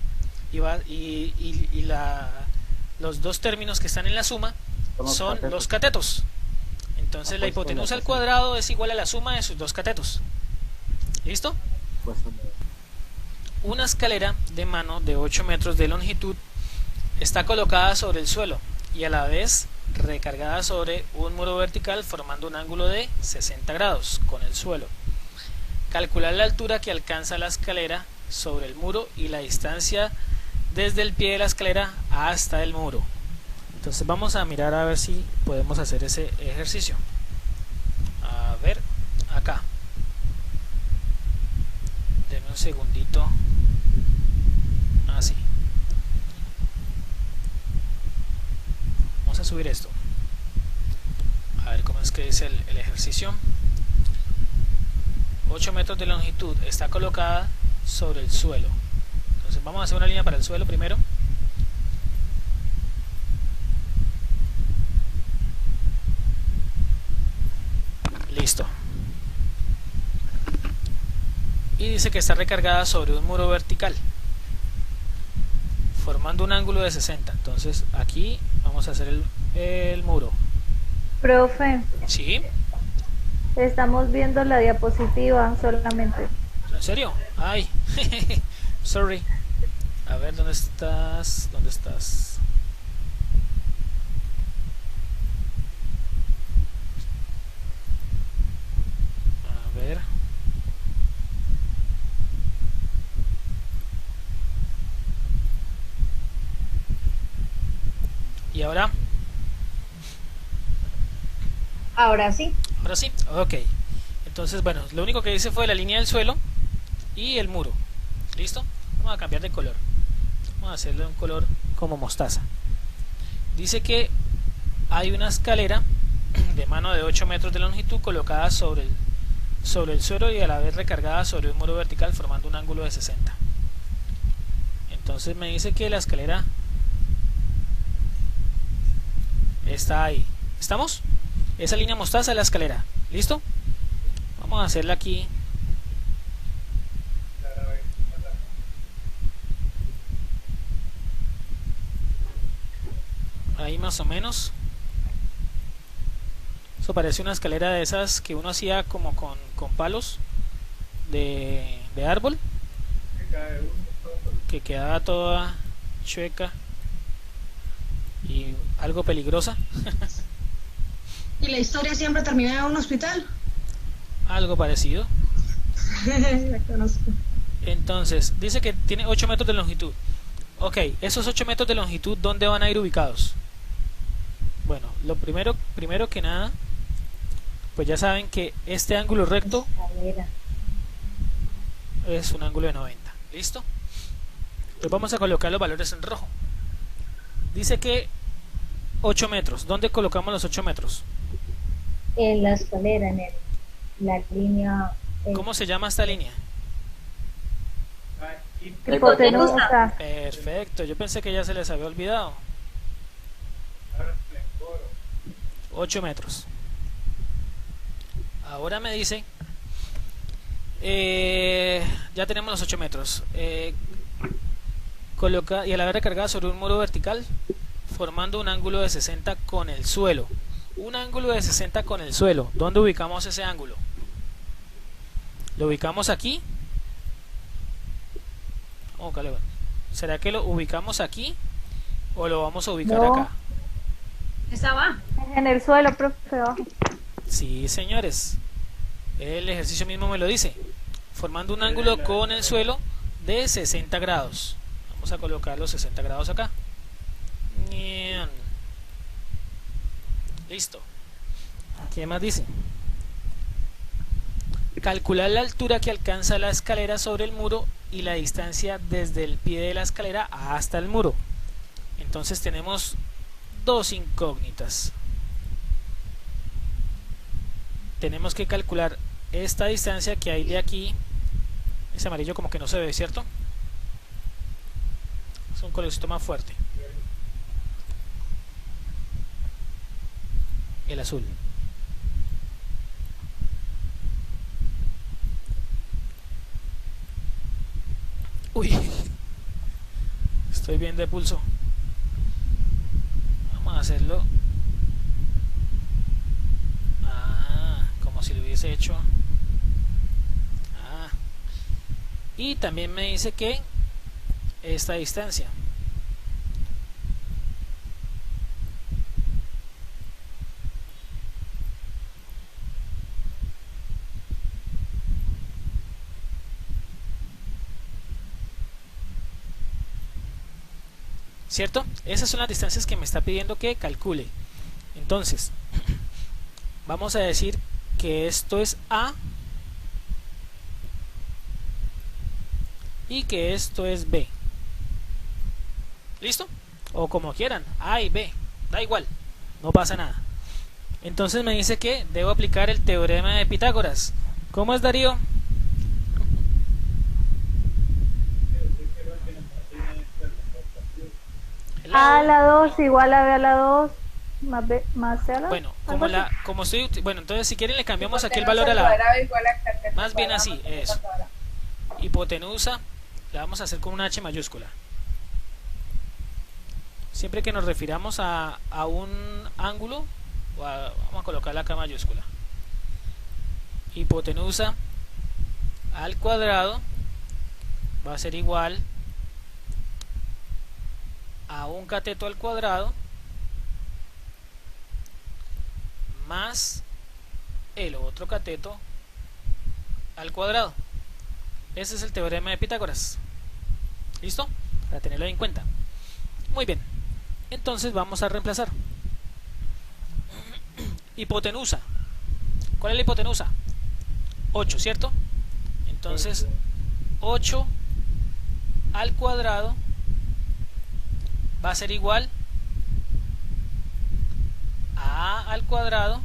los dos términos que están en la suma son los catetos. Entonces la hipotenusa al cuadrado es igual a la suma de sus dos catetos. ¿Listo? Una escalera de mano de 8 metros de longitud está colocada sobre el suelo y a la vez recargada sobre un muro vertical formando un ángulo de 60 grados con el suelo. Calcular la altura que alcanza la escalera sobre el muro y la distancia desde el pie de la escalera hasta el muro. Entonces vamos a mirar a ver si podemos hacer ese ejercicio. A ver, acá. Denme un segundito. Así. Vamos a subir esto. A ver cómo es que dice el ejercicio. 8 metros de longitud está colocada sobre el suelo. Entonces vamos a hacer una línea para el suelo primero. Listo. Y dice que está recargada sobre un muro vertical formando un ángulo de 60. Entonces aquí vamos a hacer el muro. Profe, ¿Sí? estamos viendo la diapositiva solamente. ¿En serio? Ay, sorry. A ver, ¿dónde estás? ¿Dónde estás? A ver. ¿Y ahora? Ahora sí. Ahora sí, ok. Entonces, bueno, lo único que hice fue la línea del suelo y el muro. ¿Listo? Vamos a cambiar de color. Vamos a hacerle un color como mostaza. Dice que hay una escalera de mano de 8 metros de longitud colocada sobre el suelo y a la vez recargada sobre un muro vertical formando un ángulo de 60. Entonces me dice que la escalera está ahí. ¿Estamos? Esa línea mostaza es la escalera. ¿Listo? Vamos a hacerla aquí. Ahí más o menos. Eso parece una escalera de esas que uno hacía como con palos de árbol, que quedaba toda chueca y algo peligrosa. ¿Y la historia siempre termina en un hospital? Algo parecido. La conozco. Entonces, dice que tiene 8 metros de longitud. Ok, esos 8 metros de longitud, ¿dónde van a ir ubicados? Bueno, lo primero que nada, pues ya saben que este ángulo recto es un ángulo de 90. ¿Listo? Pues vamos a colocar los valores en rojo. Dice que 8 metros. ¿Dónde colocamos los 8 metros? En la escalera, en la línea. ¿Cómo se llama esta línea? Hipotenusa. Perfecto, yo pensé que ya se les había olvidado. 8 metros. Ahora me dice, ya tenemos los 8 metros. Coloca y a la vez recargada sobre un muro vertical formando un ángulo de 60 con el suelo. Un ángulo de 60 con el suelo. ¿Dónde ubicamos ese ángulo? ¿Lo ubicamos aquí? ¿Será que lo ubicamos aquí o lo vamos a ubicar acá? Esa va. En el suelo, profe, abajo. Sí, señores. El ejercicio mismo me lo dice. Formando un ángulo con el suelo de 60 grados. Vamos a colocar los 60 grados acá. Listo. ¿Qué más dice? Calcular la altura que alcanza la escalera sobre el muro y la distancia desde el pie de la escalera hasta el muro. Entonces tenemos dos incógnitas. Tenemos que calcular esta distancia que hay de aquí. Ese amarillo como que no se ve, ¿cierto? Es un colorcito más fuerte. El azul. Uy, Estoy bien de pulso. Vamos a hacerlo. Como si lo hubiese hecho. Y también me dice que esta distancia. ¿Cierto? Esas son las distancias que me está pidiendo que calcule. Entonces, vamos a decir que esto es A y que esto es B. ¿Listo? O como quieran, A y B, da igual, no pasa nada. Entonces me dice que debo aplicar el teorema de Pitágoras. ¿Cómo es, Darío? A a la 2 igual a B a la 2 más B más C a la 2. Bueno, como estoy, bueno, entonces si quieren le cambiamos aquí el valor a la más bien así, eso. Hipotenusa la vamos a hacer con una H mayúscula. Siempre que nos refiramos a un ángulo, vamos a colocar la K mayúscula. Hipotenusa al cuadrado va a ser igual a un cateto al cuadrado más el otro cateto al cuadrado. Ese es el teorema de Pitágoras. ¿Listo? Para tenerlo en cuenta. Muy bien. Entonces vamos a reemplazar. Hipotenusa. ¿Cuál es la hipotenusa? 8, ¿cierto? Entonces 8 al cuadrado va a ser igual a A al cuadrado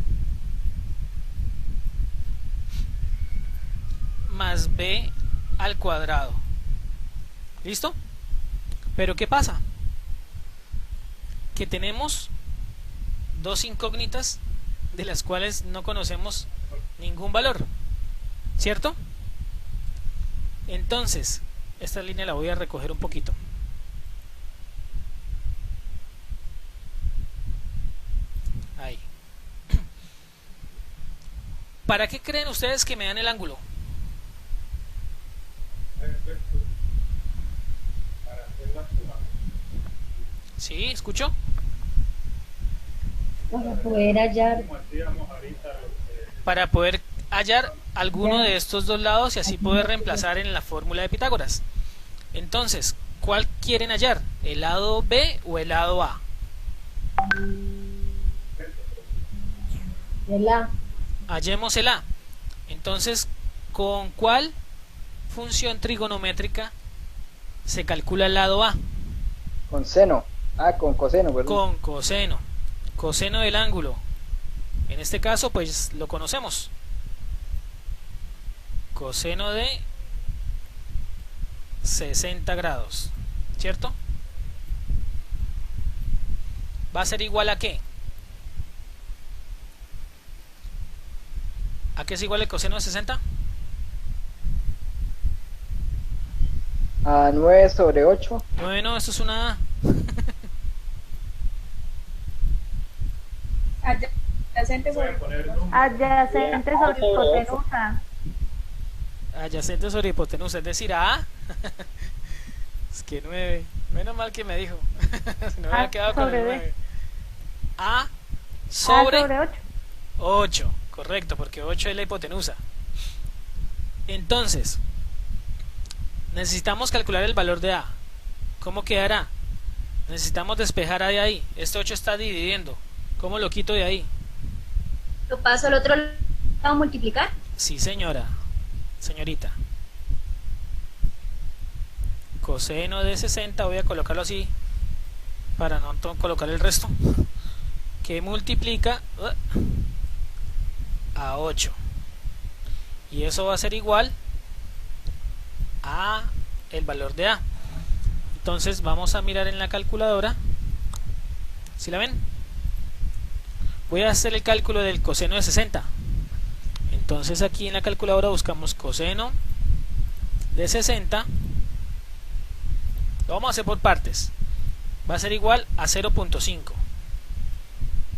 más B al cuadrado. ¿Listo? Pero ¿qué pasa? Que tenemos dos incógnitas de las cuales no conocemos ningún valor, ¿cierto? Entonces, esta línea la voy a recoger un poquito. Ahí. ¿Para qué creen ustedes que me dan el ángulo? ¿Sí? ¿Escucho? Para poder hallar. Para poder hallar alguno de estos dos lados y así poder reemplazar en la fórmula de Pitágoras. Entonces, ¿cuál quieren hallar? ¿El lado B o el lado A? El A. Hallemos el A. Entonces, ¿con cuál función trigonométrica se calcula el lado A? Con seno. Con coseno, perdón. Con coseno. Coseno del ángulo. En este caso, pues lo conocemos. Coseno de 60 grados. ¿Cierto? ¿Va a ser igual a qué? ¿A qué es igual el coseno de 60? A 9 sobre 8. 9 no, esto es una A. Adyacente sobre hipotenusa. Adyacente sobre hipotenusa, es decir, A. Es que 9. Menos mal que me dijo. Si no me había quedado con el 9. A sobre 8. 8, correcto, porque 8 es la hipotenusa. Entonces, necesitamos calcular el valor de A. ¿Cómo quedará? Necesitamos despejar A de ahí. Este 8 está dividiendo. ¿Cómo lo quito de ahí? ¿Lo paso al otro lado a multiplicar? Sí, señora. Señorita. Coseno de 60, voy a colocarlo así para no colocar el resto, que multiplica a 8. Y eso va a ser igual a el valor de A. Entonces vamos a mirar en la calculadora. ¿Sí la ven? Voy a hacer el cálculo del coseno de 60. Entonces aquí en la calculadora buscamos coseno de 60 Lo vamos a hacer por partes. Va a ser igual a 0.5.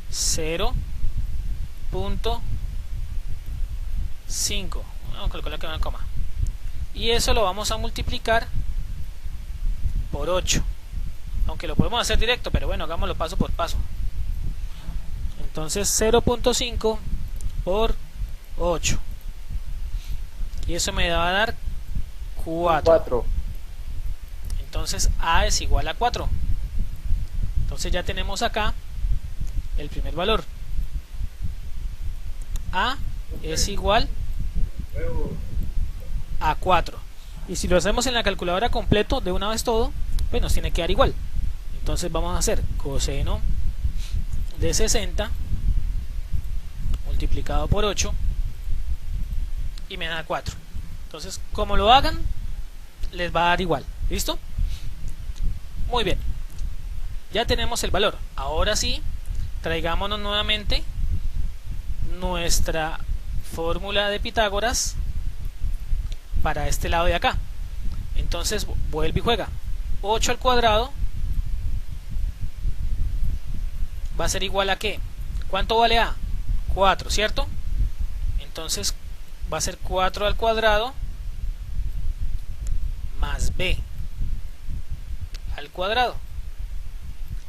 0.5. Vamos a colocarle que una coma. Y eso lo vamos a multiplicar por 8. Aunque lo podemos hacer directo, pero bueno, hagámoslo paso por paso. Entonces 0.5 por 8. Y eso me va a dar 4. Entonces A es igual a 4. Entonces ya tenemos acá el primer valor. A es igual a 4. Y si lo hacemos en la calculadora completo de una vez todo, pues nos tiene que dar igual. Entonces vamos a hacer coseno de 60 multiplicado por 8 y me da 4. Entonces, como lo hagan, les va a dar igual. ¿Listo? Muy bien. Ya tenemos el valor. Ahora sí, traigámonos nuevamente nuestra fórmula de Pitágoras para este lado de acá. Entonces, vuelve y juega. 8 al cuadrado va a ser igual a ¿qué? ¿Cuánto vale A? 4, ¿cierto? Entonces va a ser 4 al cuadrado más B al cuadrado.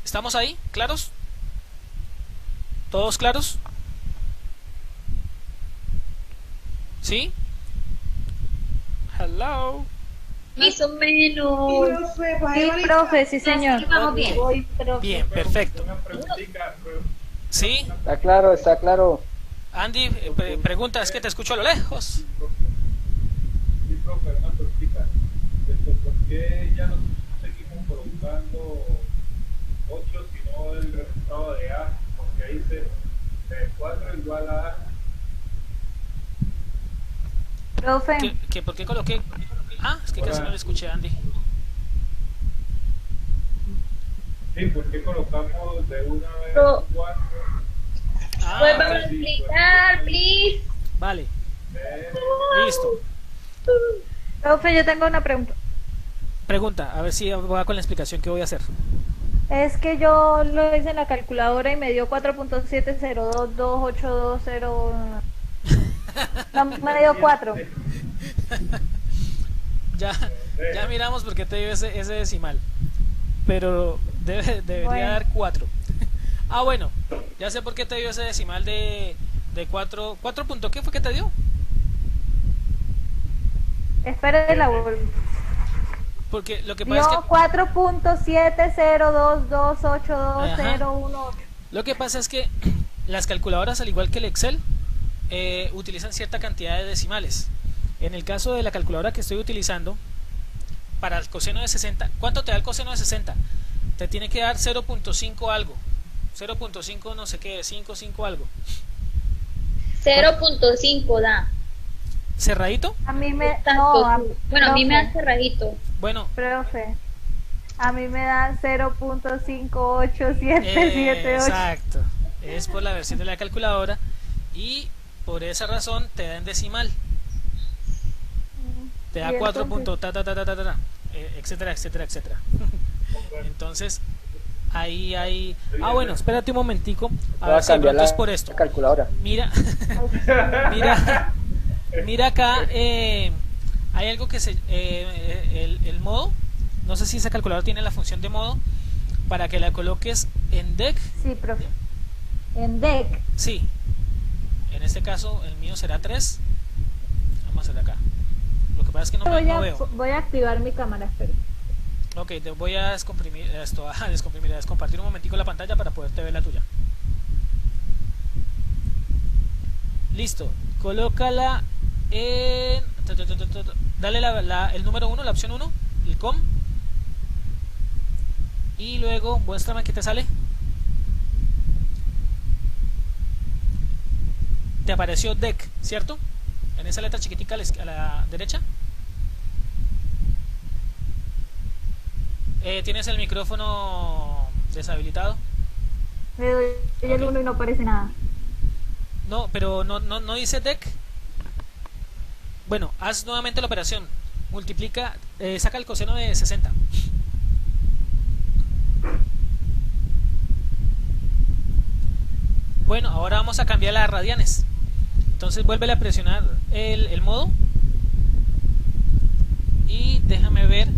¿Estamos ahí? ¿Claros? ¿Todos claros? ¿Sí? Hello. Más o menos. Sí, profe, sí, señor. Vamos bien. Bien, perfecto. ¿Sí? Está claro, está claro. Andy, pregunta, es que te escucho a lo lejos. Sí, profe, Fernando explica. ¿Por qué ya no seguimos colocando 8 sino el resultado de A? Porque ahí dice 4 igual a A. Profe. ¿Por qué coloqué? Ah, es que casi no le escuché a Andy. Sí, ¿por qué colocamos de una vez 4? Pues vamos a explicar, please. Vale. Listo. Profe, yo tengo una pregunta. Pregunta, a ver si va con la explicación que voy a hacer. Es que yo lo hice en la calculadora y me dio 4.70228201. No, me dio 4. Ya miramos por qué te dio ese decimal. Pero debería dar 4. Ah, bueno, ya sé por qué te dio ese decimal de 4. ¿4 qué fue que te dio? Espere la vuelvo. Porque lo que pasa es que 4.7022822018. Lo que pasa es que las calculadoras, al igual que el Excel, utilizan cierta cantidad de decimales. En el caso de la calculadora que estoy utilizando, para el coseno de 60, ¿cuánto te da el coseno de 60? Te tiene que dar 0.5 algo. 0.5 no sé qué, 5 algo. 0.5 da. ¿Cerradito? A mí me... Bueno, a mí me da cerradito. Bueno. Profe, a mí me da 0.58778. Exacto. Es por la versión de la calculadora y por esa razón te da en decimal. Te da 4 puntos, etcétera. Entonces, ahí hay... Ah, bueno, espérate un momentico. A ver si pronto es por esto. Calculadora. Mira acá, hay algo que se... el modo, no sé si esa calculadora tiene la función de modo, para que la coloques en DEC. Sí, profe. En DEC. Sí. En este caso, el mío será 3. Vamos a hacer acá. Lo que pasa es que no veo. Voy a activar mi cámara, espera. Ok, te voy a descomprimir esto, a descompartir un momentico la pantalla para poderte ver la tuya. Listo, colócala en... Dale el número 1, la opción 1, el com. Y luego, muéstrame qué te sale. Te apareció DEC, ¿cierto? En esa letra chiquitica a la derecha. ¿Tienes el micrófono deshabilitado? Le doy el 1 y no aparece nada. No, pero no dice DEC. Bueno, haz nuevamente la operación. Multiplica, saca el coseno de 60. Bueno, ahora vamos a cambiar las radianes. Entonces vuélvele a presionar el modo. Y déjame ver.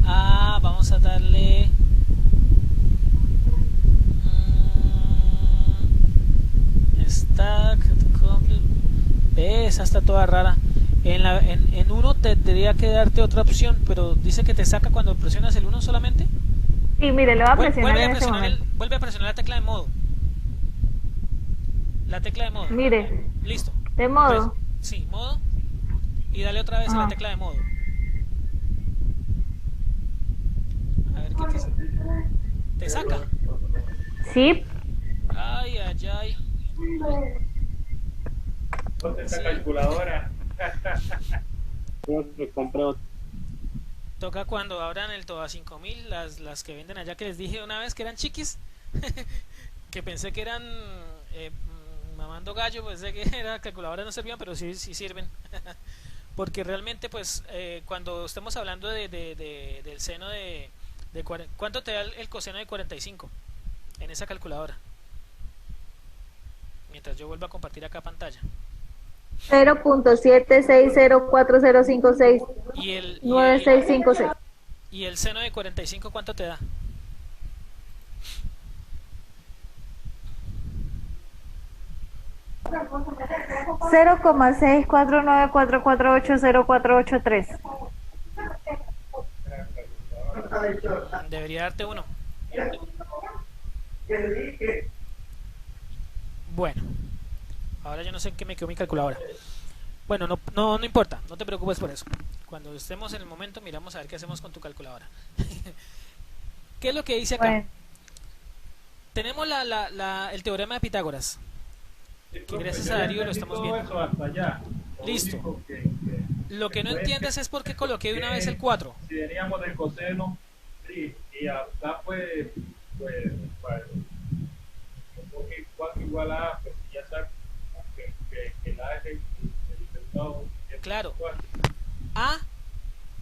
Vamos a darle... Stack. Esa está toda rara. En uno tendría que darte otra opción, pero dice que te saca cuando presionas el 1 solamente. Sí, mire, le voy a presionar en este momento. Vuelve a presionar la tecla de modo. La tecla de modo. Mire. Listo. ¿De modo? Pues, sí, modo. Y dale otra vez a la tecla de modo. A ver qué te saca. ¿Te saca? Sí. Ay, ay, ay. ¿Dónde está calculadora? Toca cuando abran el Toda 5000, las que venden allá, que les dije una vez que eran chiquis, que pensé que eran mamando gallo, pensé que era calculadoras no servían, pero sí sirven. Porque realmente pues cuando estemos hablando del seno de ¿cuánto te da el coseno de 45 en esa calculadora? Mientras yo vuelvo a compartir acá pantalla. 0.7604056966. ¿Y el seno de 45 cuánto te da? $0.64944804883. Debería darte uno. Bueno, ahora yo no sé en qué me quedó mi calculadora. Bueno, no importa, no te preocupes por eso. Cuando estemos en el momento miramos a ver qué hacemos con tu calculadora. ¿Qué es lo que dice acá? Bueno. Tenemos el teorema de Pitágoras, que gracias a Darío lo estamos viendo. Listo. Lo que no entiendes es por qué coloqué de una vez el 4. Si teníamos el coseno, sí, y acá pues 4 igual a, pues ya sabes que la es el resultado. Claro. A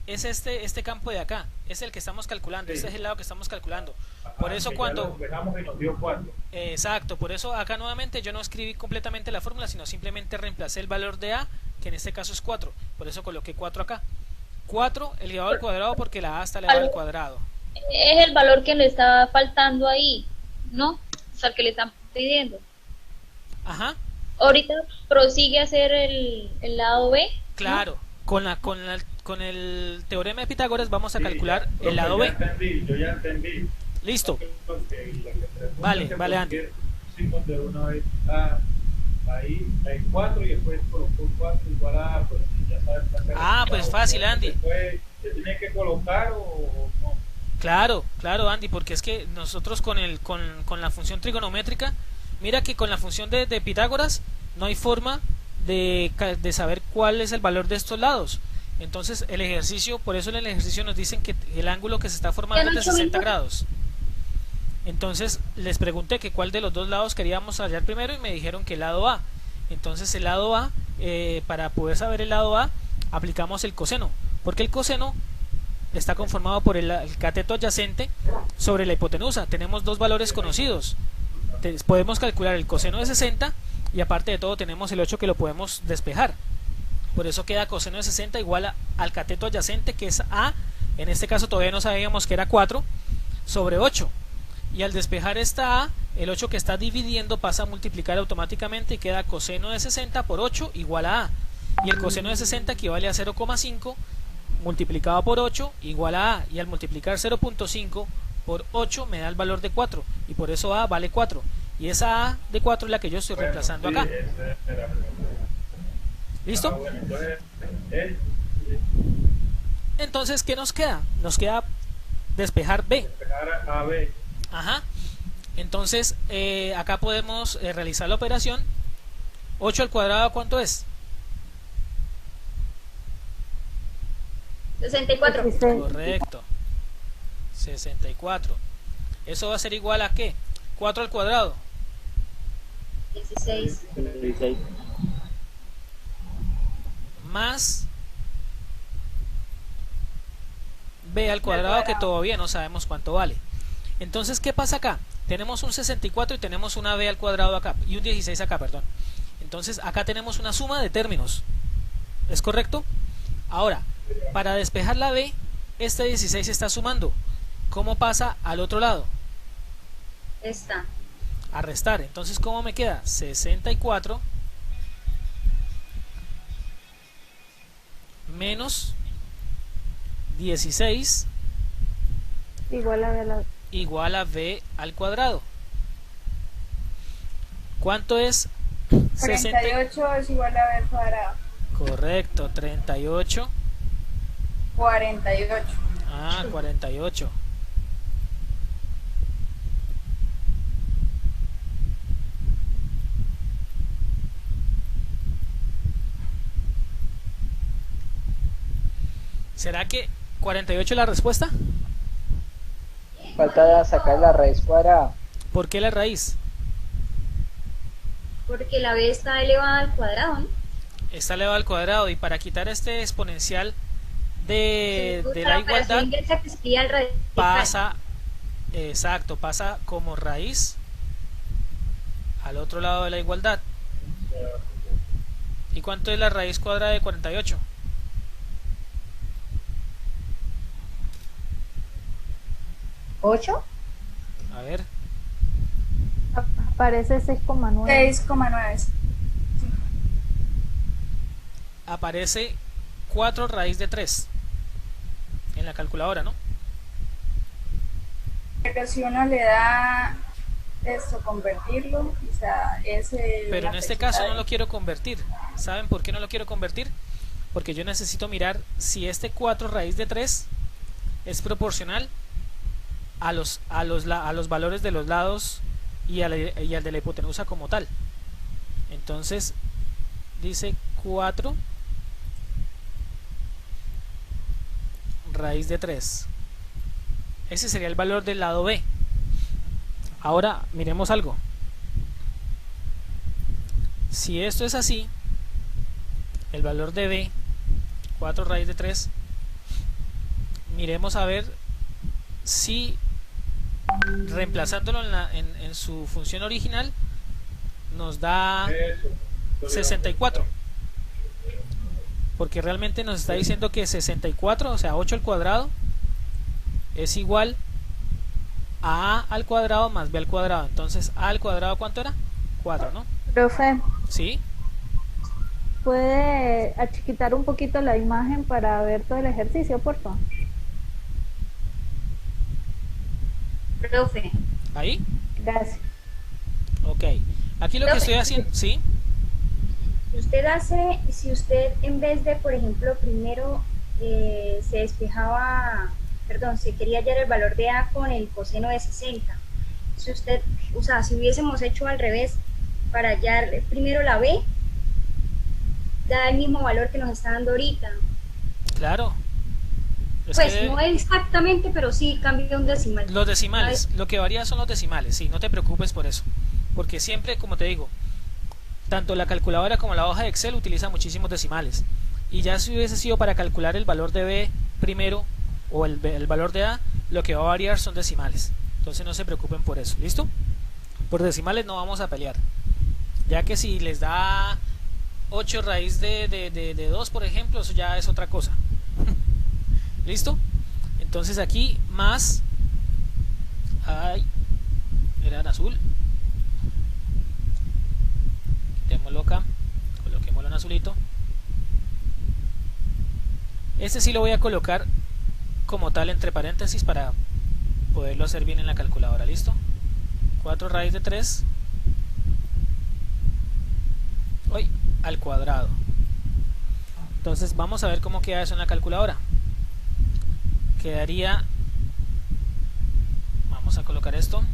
es este campo de acá, es el que estamos calculando, sí. Este es el lado que estamos calculando. Por eso cuando dejamos y nos dio 4. Exacto, por eso acá nuevamente yo no escribí completamente la fórmula, sino simplemente reemplacé el valor de A, que en este caso es 4. Por eso coloqué 4 acá. 4 elevado al cuadrado porque la A está elevada al cuadrado. Es el valor que le está faltando ahí, ¿no? O sea, el que le están pidiendo. Ajá. Ahorita prosigue a hacer el lado B. Claro, ¿no? Con el teorema de Pitágoras vamos a calcular el lado B. Yo ya entendí. Listo. Vale, Andy. De una vez ahí hay 4 y después colocó 4 igual a, pues ya sabes. Pues fácil, Andy. Después, ¿se tiene que colocar o no? Claro, Andy, porque es que nosotros con la función trigonométrica, mira que con la función de Pitágoras no hay forma de saber cuál es el valor de estos lados. Entonces el ejercicio, por eso en el ejercicio nos dicen que el ángulo que se está formando es de 60 grados. Entonces les pregunté que cuál de los dos lados queríamos hallar primero y me dijeron que el lado A. Entonces el lado A, para poder saber el lado A, aplicamos el coseno, porque el coseno está conformado por el cateto adyacente sobre la hipotenusa. Tenemos dos valores conocidos. Podemos calcular el coseno de 60 y aparte de todo tenemos el 8 que lo podemos despejar. Por eso queda coseno de 60 igual al cateto adyacente, que es A. En este caso todavía no sabíamos que era 4 sobre 8. Y al despejar esta A, el 8 que está dividiendo pasa a multiplicar automáticamente y queda coseno de 60 por 8 igual a A. Y el coseno de 60 equivale a 0,5 multiplicado por 8 igual a A. Y al multiplicar 0,5 por 8 me da el valor de 4. Y por eso A vale 4. Y esa A de 4 es la que yo estoy reemplazando acá. ¿Listo? Entonces, ¿qué nos queda? Nos queda despejar B. Despejar a B. Ajá. Entonces, acá podemos realizar la operación. 8 al cuadrado, ¿cuánto es? 64. Correcto. 64. Eso va a ser igual a ¿qué? 4 al cuadrado. 16. Más B al cuadrado, que todavía no sabemos cuánto vale. Entonces, ¿qué pasa acá? tenemos un 64 y tenemos una b al cuadrado acá y un 16 acá, perdón. Entonces acá tenemos una suma de términos, ¿es correcto? Ahora, para despejar la b, este 16 está sumando. ¿Cómo pasa al otro lado? A restar. Entonces, ¿cómo me queda? 64 menos 16 igual a b al cuadrado. ¿Cuánto es? 48 es igual a b al cuadrado. Correcto, 38. 48. Ah, 48. ¿Será que 48 es la respuesta? Falta sacar la raíz cuadrada. ¿Por qué la raíz? Porque la b está elevada al cuadrado, ¿no? Está elevada al cuadrado, y para quitar este exponencial de la igualdad pasa, exacto, pasa como raíz al otro lado de la igualdad. ¿Y cuánto es la raíz cuadrada de 48? ¿8? A ver. Aparece 6,9. 6,9. Sí. Aparece 4 raíz de 3 en la calculadora, ¿no? Pero si uno le da esto, convertirlo, o sea, pero en este caso no lo quiero convertir. ¿Saben por qué no lo quiero convertir? Porque yo necesito mirar si este 4 raíz de 3 es proporcional a los valores de los lados y al de la hipotenusa como tal. Entonces dice 4 raíz de 3. Ese sería el valor del lado B. Ahora miremos algo. Si esto es así, el valor de B, 4 raíz de 3, miremos a ver si reemplazándolo en su función original nos da 64, porque realmente nos está diciendo que 64, o sea 8 al cuadrado, es igual a al cuadrado más b al cuadrado. Entonces a al cuadrado, ¿cuánto era? 4, ¿no? Profe, ¿sí? ¿puede achiquitar un poquito la imagen para ver todo el ejercicio, por favor? Profe. ¿Ahí? Gracias. Ok. Aquí lo que estoy haciendo, ¿sí? Si usted en vez de, por ejemplo, primero se despejaba, perdón, se quería hallar el valor de A con el coseno de 60. Si usted, o sea, si hubiésemos hecho al revés, para hallar primero la B, da el mismo valor que nos está dando ahorita. Claro. Pues no exactamente, pero sí cambia un decimal. Los decimales, lo que varía son los decimales, sí, no te preocupes por eso. Porque siempre, como te digo, tanto la calculadora como la hoja de Excel utiliza muchísimos decimales. Y ya si hubiese sido para calcular el valor de B primero o el valor de A, lo que va a variar son decimales. Entonces no se preocupen por eso, ¿listo? Por decimales no vamos a pelear. Ya que si les da 8 raíz de 2, por ejemplo, eso ya es otra cosa. ¿Listo? Entonces aquí más, ay, era en azul, quitémoslo acá, coloquémoslo en azulito. Este sí lo voy a colocar como tal entre paréntesis para poderlo hacer bien en la calculadora. ¿Listo? 4 raíz de 3 hoy al cuadrado. Entonces vamos a ver cómo queda eso en la calculadora. Quedaría, vamos a colocar esto,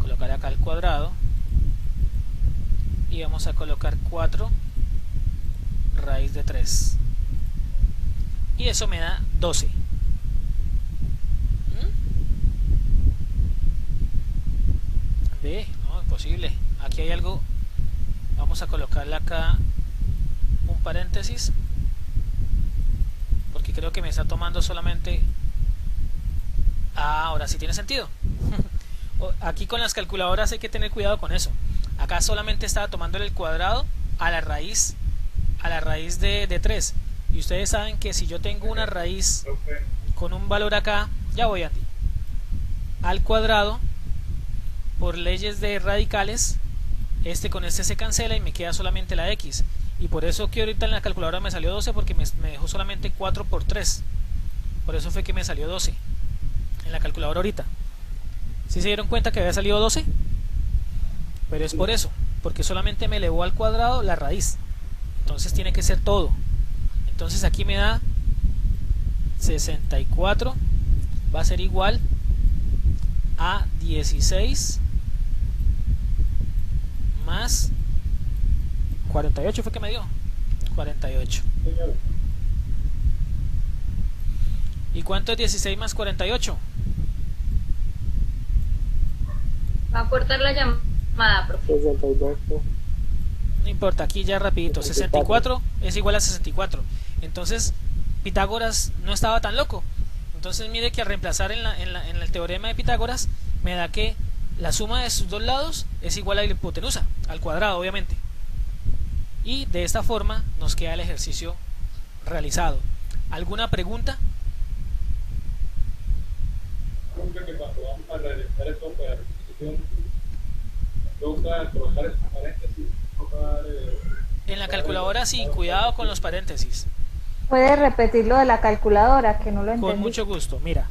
colocar acá al cuadrado y vamos a colocar 4 raíz de 3 y eso me da 12. Ve, no, imposible, aquí hay algo, vamos a colocarle acá un paréntesis porque creo que me está tomando solamente. Ah, ahora sí tiene sentido. Aquí con las calculadoras hay que tener cuidado con eso. Acá solamente estaba tomándole el cuadrado a la raíz de 3. Y ustedes saben que si yo tengo una raíz con un valor acá, ya voy a ti, al cuadrado, por leyes de radicales, este con este se cancela y me queda solamente la x. Y por eso que ahorita en la calculadora me salió 12, porque me dejó solamente 4 por 3. Por eso fue que me salió 12 en la calculadora ahorita. ¿Sí se dieron cuenta que había salido 12? Pero es por eso, porque solamente me elevó al cuadrado la raíz. Entonces tiene que ser todo. Entonces aquí me da 64, va a ser igual a 16 más 48, fue que me dio 48. ¿Y cuánto es 16 más 48? Va a cortar la llamada, profe. 62. No importa, aquí ya rapidito. 64 es igual a 64. Entonces Pitágoras no estaba tan loco. Entonces mire que al reemplazar en el teorema de Pitágoras me da que la suma de sus dos lados es igual a la hipotenusa, al cuadrado obviamente. Y de esta forma nos queda el ejercicio realizado. ¿Alguna pregunta? Nunca que cuando vamos a realizar esta operación toca colocar esos paréntesis, en la calculadora sí, cuidado con los paréntesis. ¿Puede repetir lo de la calculadora, que no lo entendí? Con mucho gusto. Mira,